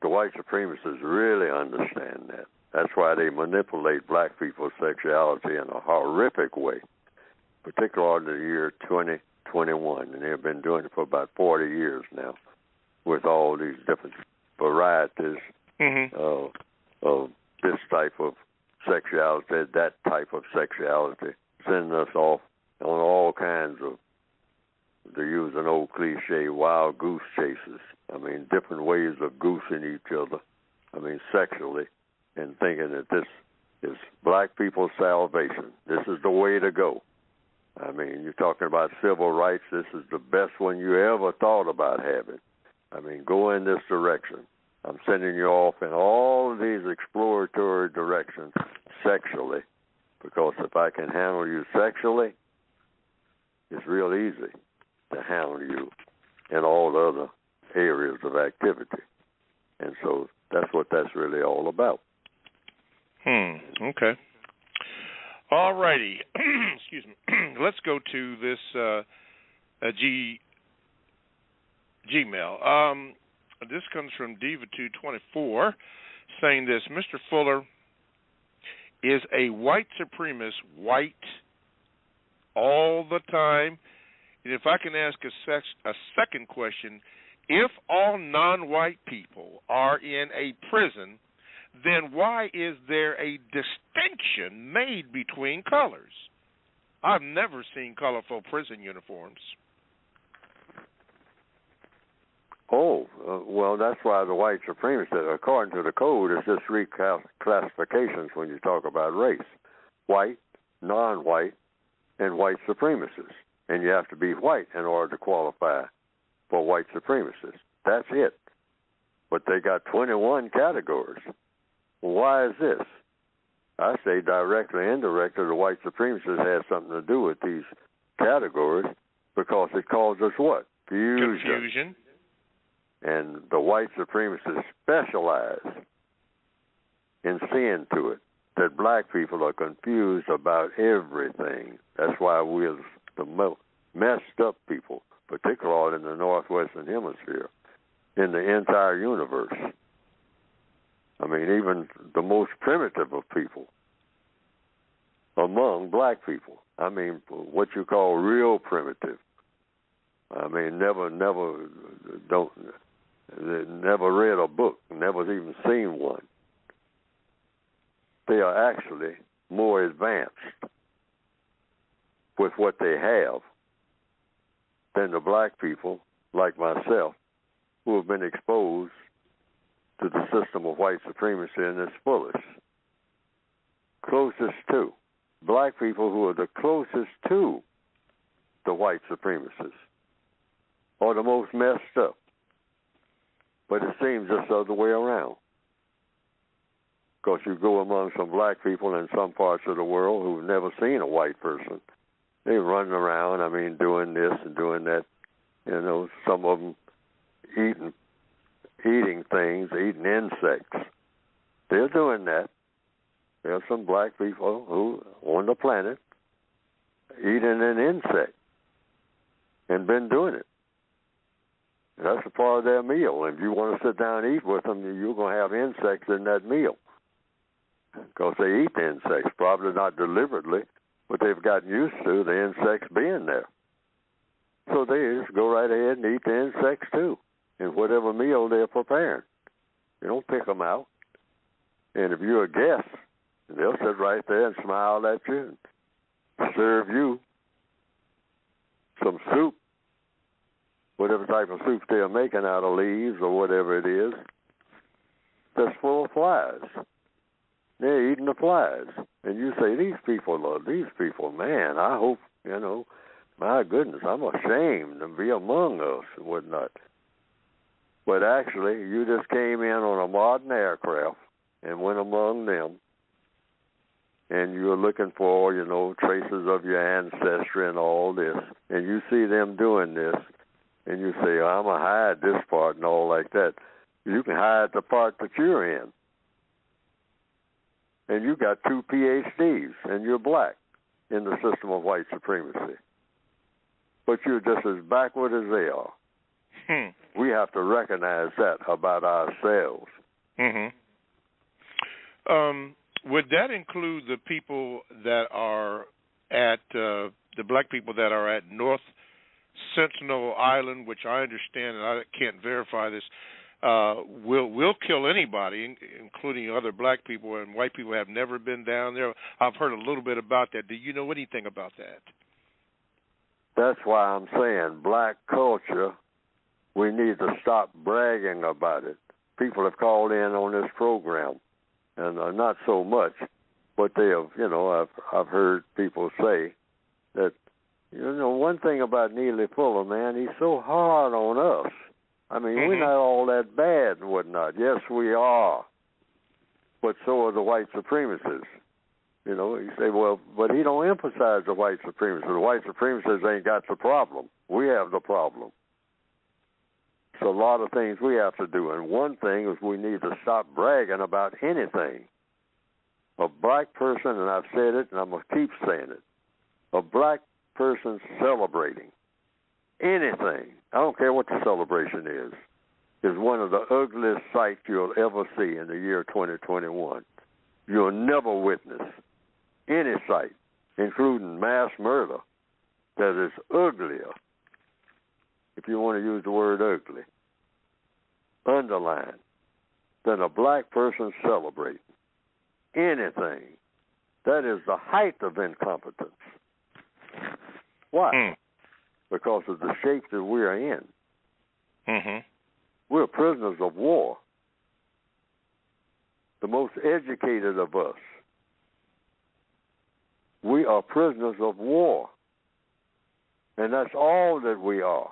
The white supremacists really understand that. That's why they manipulate black people's sexuality in a horrific way, particularly in the year 2021. And they've been doing it for about 40 years now with all these different varieties of this type of sexuality, that type of sexuality, sending us off on all kinds of, to use an old cliche, wild goose chases. I mean, different ways of goosing each other, I mean, sexually, and thinking that this is black people's salvation. This is the way to go. I mean, you're talking about civil rights. This is the best one you ever thought about having. I mean, go in this direction. I'm sending you off in all of these exploratory directions sexually, because if I can handle you sexually, it's real easy to handle you in all the other areas of activity. And so that's what that's really all about. Okay. All righty. Excuse me. Let's go to this Gmail. This comes from Diva224 saying this: Mr. Fuller, is a white supremacist white all the time? And if I can ask a second question, if all non-white people are in a prison, then why is there a distinction made between colors? I've never seen colorful prison uniforms. Well, that's why the white supremacists, according to the code, it's just three classifications when you talk about race: white, non-white, and white supremacists. And you have to be white in order to qualify for white supremacists. That's it. But they got 21 categories. Why is this? I say directly and indirectly the white supremacists have something to do with these categories, because it causes what? Confusion. And the white supremacists specialize in seeing to it that black people are confused about everything. That's why we're the messed up people, particularly in the Northwestern Hemisphere, in the entire universe. I mean, even the most primitive of people among black people. I mean, what you call real primitive. I mean, never read a book, never even seen one. They are actually more advanced with what they have than the black people, like myself, who have been exposed to the system of white supremacy in its fullest. Closest to. Black people who are the closest to the white supremacists are the most messed up. But it seems just the other way around. Because you go among some black people in some parts of the world who've never seen a white person. They're running around, I mean, doing this and doing that. You know, some of them eating things, eating insects. They're doing that. There are some black people who, on the planet, eating an insect and been doing it. That's a part of their meal. If you want to sit down and eat with them, you're going to have insects in that meal. Because they eat the insects, probably not deliberately, but they've gotten used to the insects being there. So they just go right ahead and eat the insects too, in whatever meal they're preparing. You don't pick them out. And if you're a guest, they'll sit right there and smile at you and serve you some soup, whatever type of soup they're making out of leaves or whatever it is, that's full of flies. They're eating the flies. And you say, these people, man, I hope, you know, my goodness, I'm ashamed to be among us and whatnot. But actually, you just came in on a modern aircraft and went among them, and you're looking for, you know, traces of your ancestry and all this, and you see them doing this, and you say, I'm going to hide this part and all like that. You can hide the part that you're in. And you got 2 PhDs, and you're black in the system of white supremacy. But you're just as backward as they are. We have to recognize that about ourselves. Would that include the people that are at, the black people that are at North Sentinel Island, which I understand, and I can't verify this, will kill anybody, including other black people, and white people have never been down there? I've heard a little bit about that. Do you know anything about that? That's why I'm saying black culture, we need to stop bragging about it. People have called in on this program, and not so much, but they have, you know, I've heard people say that, you know, one thing about Neely Fuller, man, he's so hard on us. I mean, we're not all that bad and whatnot. Yes, we are, but so are the white supremacists. You know, you say, well, but he don't emphasize the white supremacists. The white supremacists ain't got the problem. We have the problem. So a lot of things we have to do, and one thing is we need to stop bragging about anything. A black person, and I've said it, and I'm going to keep saying it, a black person celebrating anything, I don't care what the celebration is one of the ugliest sights you'll ever see in the year 2021. You'll never witness any sight, including mass murder, that is uglier, if you want to use the word ugly, underline, than a black person celebrating anything. That is the height of incompetence. Why? Because of the shape that we are in. We're prisoners of war. The most educated of us. We are prisoners of war. And that's all that we are.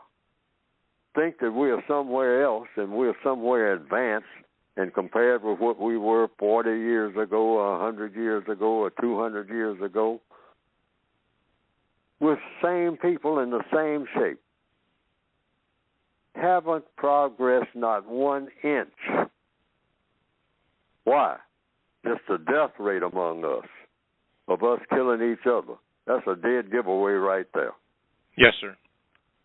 Think that we are somewhere else and we're somewhere advanced and compared with what we were 40 years ago, or 100 years ago, or 200 years ago. We're the same people in the same shape. Haven't progressed not 1 inch. Why? Just the death rate among us, of us killing each other. That's a dead giveaway right there. Yes, sir.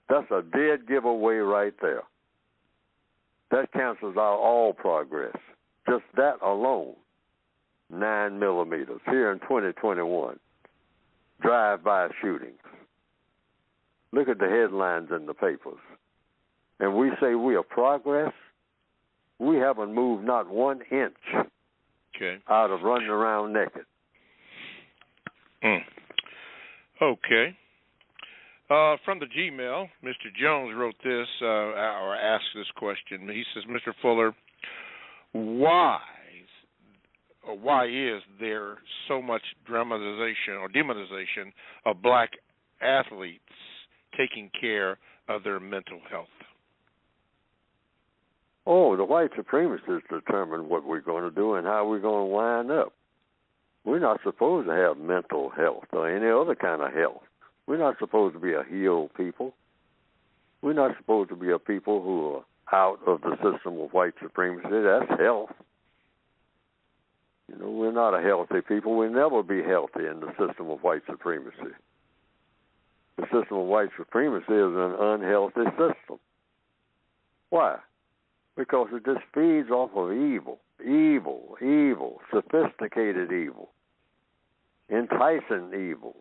That's a dead giveaway right there. That cancels out all progress. Just that alone, 9 millimeters here in 2021. Drive-by shootings. Look at the headlines in the papers. And we say we are progress. We haven't moved not 1 inch out of running around naked. Okay. From the Gmail, Mr. Jones wrote this, or asked this question. He says, Mr. Fuller, why is there so much dramatization or demonization of black athletes taking care of their mental health? Oh, the white supremacists determine what we're going to do and how we're going to wind up. We're not supposed to have mental health or any other kind of health. We're not supposed to be a healed people. We're not supposed to be a people who are out of the system of white supremacy. That's health. You know, we're not a healthy people. We'll never be healthy in the system of white supremacy. The system of white supremacy is an unhealthy system. Why? Because it just feeds off of evil, sophisticated evil, enticing evil.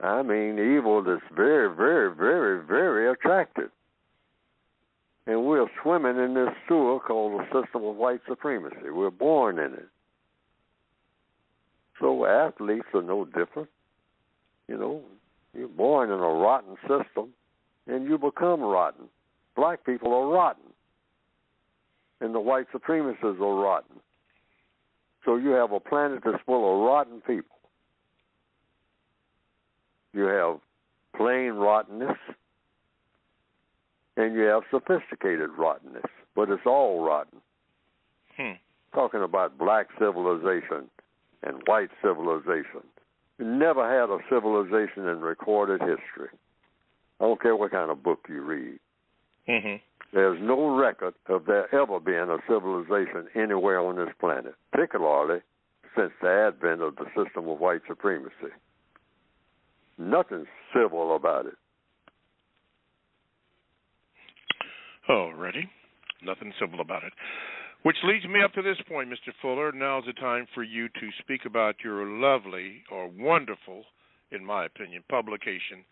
I mean, evil that's very, very, very, very attractive. And we're swimming in this sewer called the system of white supremacy. We're born in it. So athletes are no different. You know, you're born in a rotten system, and you become rotten. Black people are rotten, and the white supremacists are rotten. So you have a planet that's full of rotten people. You have plain rottenness, and you have sophisticated rottenness, but it's all rotten. Talking about black civilization and white civilization. You never had a civilization in recorded history. I don't care what kind of book you read. There's no record of there ever being a civilization anywhere on this planet, particularly since the advent of the system of white supremacy. Nothing civil about it. Alrighty. Nothing civil about it. Which leads me up to this point, Mr. Fuller. Now's the time for you to speak about your lovely or wonderful, in my opinion, publication.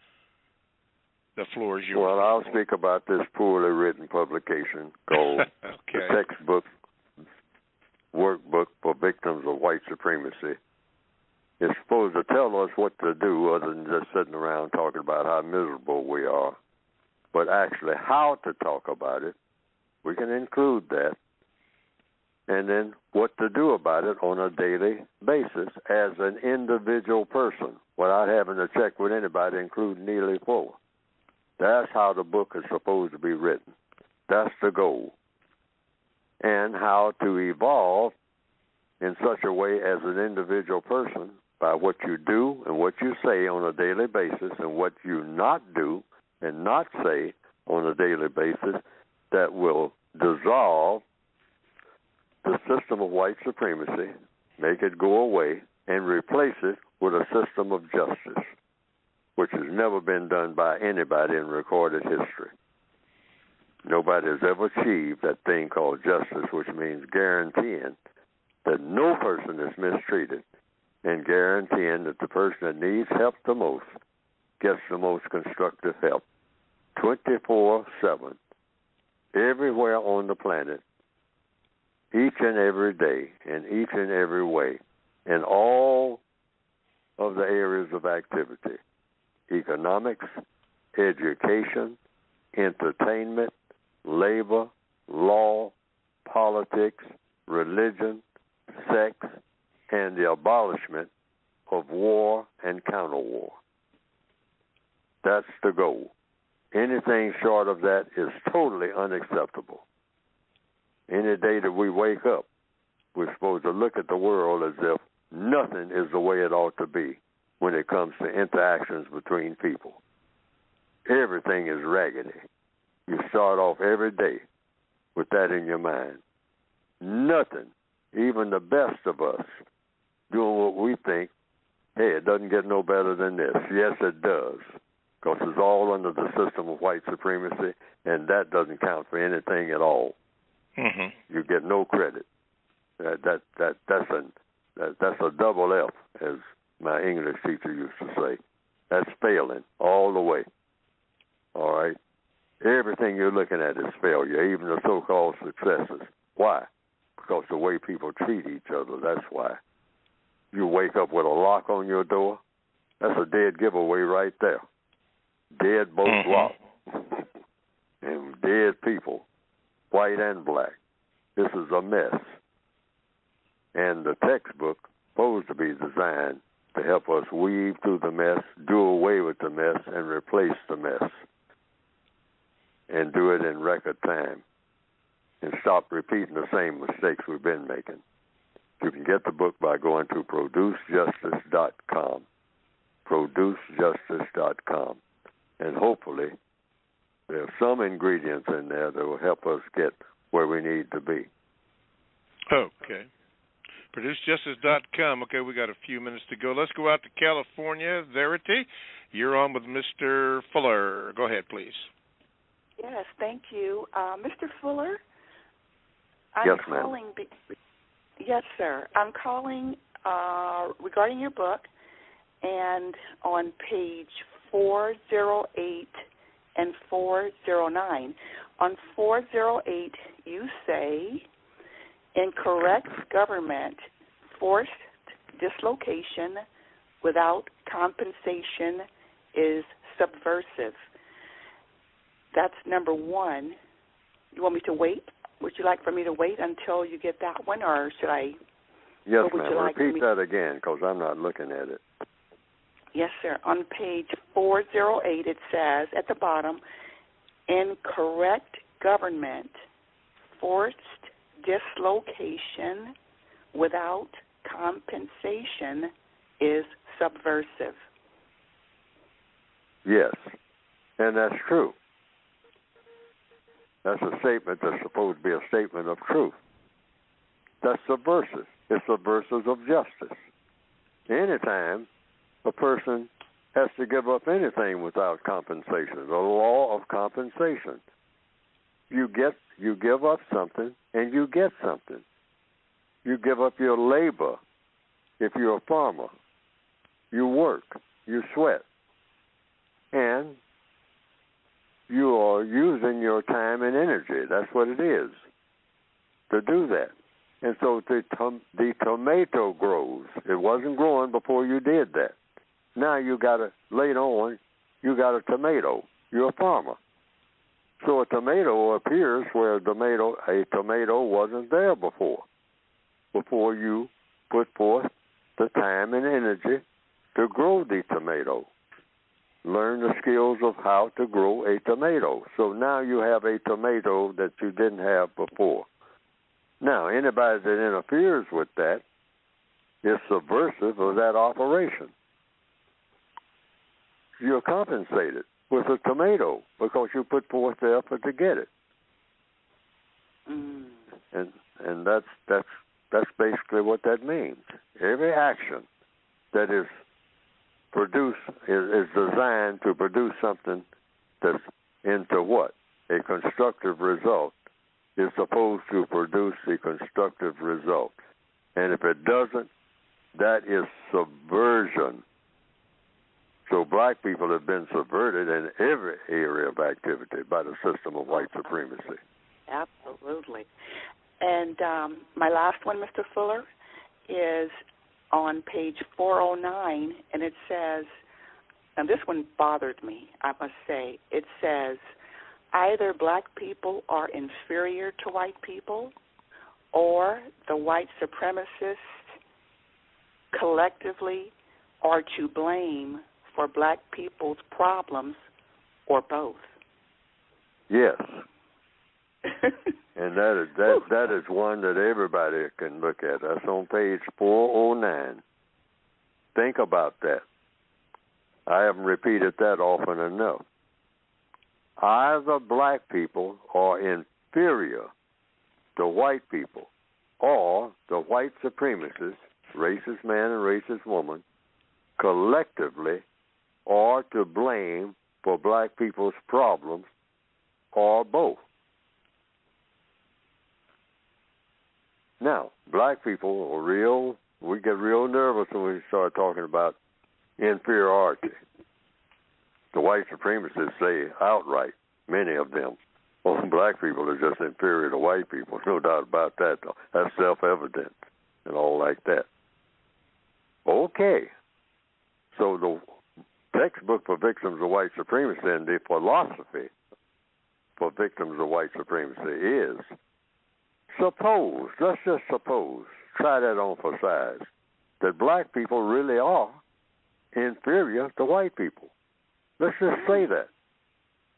The floor is yours. Well, I'll speak about this poorly written publication called The Textbook Workbook for Victims of White Supremacy. It's supposed to tell us what to do other than just sitting around talking about how miserable we are, but actually how to talk about it. We can include that. And then what to do about it on a daily basis as an individual person without having to check with anybody, including Neely Fuller. That's how the book is supposed to be written. That's the goal. And how to evolve in such a way as an individual person by what you do and what you say on a daily basis and what you not do and not say on a daily basis that will dissolve the system of white supremacy, make it go away, and replace it with a system of justice, which has never been done by anybody in recorded history. Nobody has ever achieved that thing called justice, which means guaranteeing that no person is mistreated and guaranteeing that the person that needs help the most gets the most constructive help 24/7, everywhere on the planet, each and every day, in each and every way, in all of the areas of activity: economics, education, entertainment, labor, law, politics, religion, sex, and the abolishment of war and counter-war. That's the goal. Anything short of that is totally unacceptable. Any day that we wake up, we're supposed to look at the world as if nothing is the way it ought to be when it comes to interactions between people. Everything is raggedy. You start off every day with that in your mind. Nothing, even the best of us, doing what we think, hey, it doesn't get no better than this. Yes, it does. because it's all under the system of white supremacy, and that doesn't count for anything at all. Mm-hmm. You get no credit. That's a double F, as my English teacher used to say. That's failing all the way. All right? Everything you're looking at is failure, even the so-called successes. Why? Because the way people treat each other, that's why. You wake up with a lock on your door, that's a dead giveaway right there. Dead both locked. And dead people, white and black. This is a mess. And the textbook supposed to be designed to help us weave through the mess, do away with the mess, and replace the mess. And do it in record time. And stop repeating the same mistakes we've been making. You can get the book by going to producejustice.com. Producejustice.com. And hopefully there are some ingredients in there that will help us get where we need to be. Okay. Producejustice.com. Okay, we got a few minutes to go. Let's go out to California. Verity, you're on with Mr. Fuller. Go ahead, please. Yes, thank you. Mr. Fuller? Yes, ma'am. Yes, sir. I'm calling regarding your book, and on page 408 and 409. On 408, you say, incorrect government, forced dislocation without compensation is subversive. That's number one. You want me to wait? Would you like for me to wait until you get that one, or should I? Yes, ma'am. Repeat that again, because I'm not looking at it. Yes, sir. On page 408, it says at the bottom, incorrect government, forced dislocation without compensation is subversive. Yes, and that's true. That's a statement that's supposed to be a statement of truth. That's subversive. It's subversive of justice. Anytime a person has to give up anything without compensation, the law of compensation. You give up something and you get something. You give up your labor if you're a farmer. You work, you sweat, and you are using your time and energy. That's what it is to do that. And so the tomato grows. It wasn't growing before you did that. Now later on, you got a tomato. You're a farmer. So a tomato appears where a tomato wasn't there before you put forth the time and energy to grow the tomato. Learn the skills of how to grow a tomato. So now you have a tomato that you didn't have before. Now, anybody that interferes with that is subversive of that operation. You're compensated with a tomato because you put forth the effort to get it. And that's basically what that means. Every action that is produced is designed to produce something that's into what? A constructive result is supposed to produce a constructive result. And if it doesn't, that is subversion. So black people have been subverted in every area of activity by the system of white supremacy. Absolutely. And my last one, Mr. Fuller, is on page 409, and it says, and this one bothered me, I must say. It says, either black people are inferior to white people, or the white supremacists collectively are to blame for black people's problems, or both. Yes. And that is one that everybody can look at. That's on page 409. Think about that. I haven't repeated that often enough. Either black people are inferior to white people, or the white supremacists, racist man and racist woman, collectively are to blame for black people's problems or both. Now, black people are we get real nervous when we start talking about inferiority. The white supremacists say outright, many of them, well, black people are just inferior to white people. No doubt about that, though. That's self-evident and all like that. Okay. So the textbook for victims of white supremacy and the philosophy for victims of white supremacy is let's just suppose, try that on for size, that black people really are inferior to white people. Let's just say that,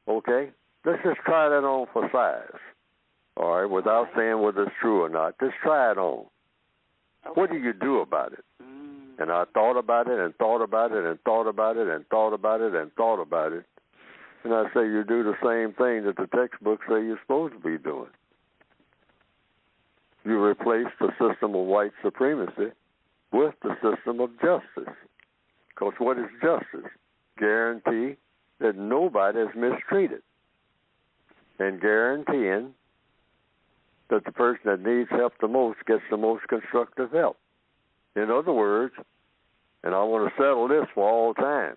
okay? Let's just try that on for size, all right, without saying whether it's true or not. Just try it on. Okay. What do you do about it? And I thought about it and thought about it and thought about it and thought about it and thought about it. And I say you do the same thing that the textbooks say you're supposed to be doing. You replace the system of white supremacy with the system of justice. Because what is justice? Guarantee that nobody is mistreated. And guaranteeing that the person that needs help the most gets the most constructive help. In other words, and I want to settle this for all time,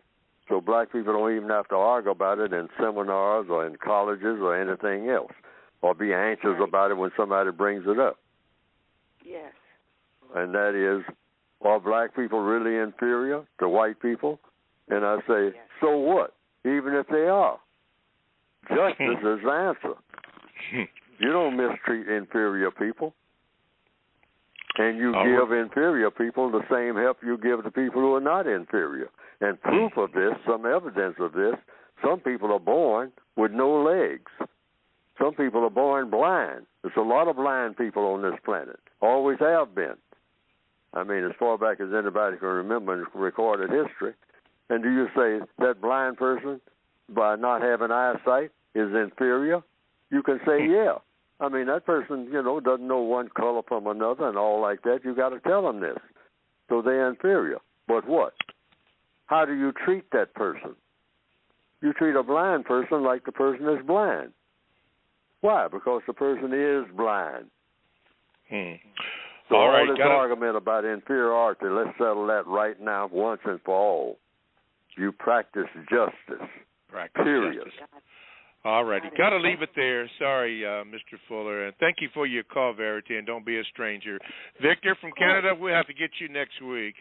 so black people don't even have to argue about it in seminars or in colleges or anything else, or be anxious about it when somebody brings it up. Yes. And that is, are black people really inferior to white people? And I say, so what? Even if they are. Justice is the answer. You don't mistreat inferior people. And you give inferior people the same help you give to people who are not inferior. And proof of this, some evidence of this, some people are born with no legs. Some people are born blind. There's a lot of blind people on this planet. Always have been. I mean, as far back as anybody can remember in recorded history. And do you say that blind person, by not having eyesight, is inferior? You can say, yeah. I mean, that person, doesn't know one color from another and all like that. You got to tell them this. So they're inferior. But what? How do you treat that person? You treat a blind person like the person is blind. Why? Because the person is blind. So all this argument about inferiority, let's settle that right now once and for all. You practice justice. Period. Justice. All righty. Got to leave it there. Sorry, Mr. Fuller. And thank you for your call, Verity, and don't be a stranger. Victor from Canada, we'll have to get you next week.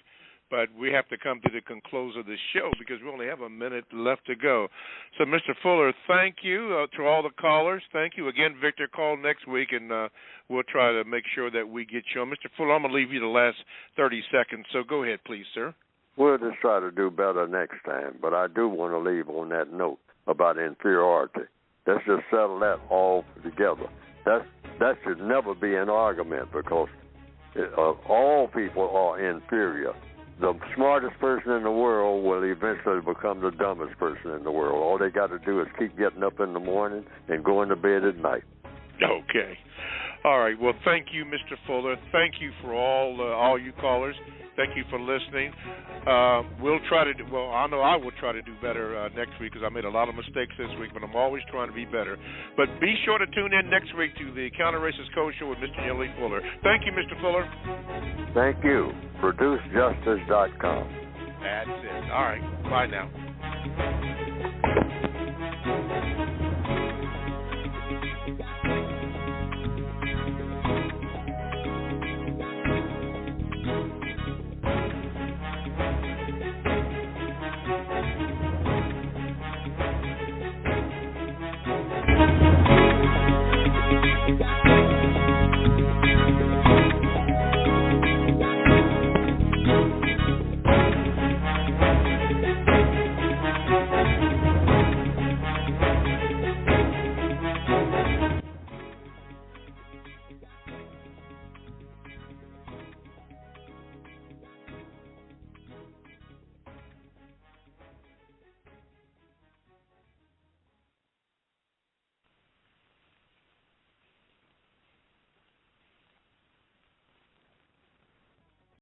But we have to come to the conclusion of the show because we only have a minute left to go. So, Mr. Fuller, thank you to all the callers. Thank you. Again, Victor, call next week, and we'll try to make sure that we get you on. Mr. Fuller, I'm going to leave you the last 30 seconds, so go ahead, please, sir. We'll just try to do better next time, but I do want to leave on that note about inferiority. Let's just settle that all together. That should never be an argument because all people are inferior. The smartest person in the world will eventually become the dumbest person in the world. All they got to do is keep getting up in the morning and going to bed at night. Okay. All right. Well, thank you, Mr. Fuller. Thank you for all you callers. Thank you for listening. We'll try to do, well, I know I will try to do better next week because I made a lot of mistakes this week, but I'm always trying to be better. But be sure to tune in next week to the Counter-Racist Code Show with Mr. Neely Fuller. Thank you, Mr. Fuller. Thank you. ProduceJustice.com. That's it. All right. Bye now.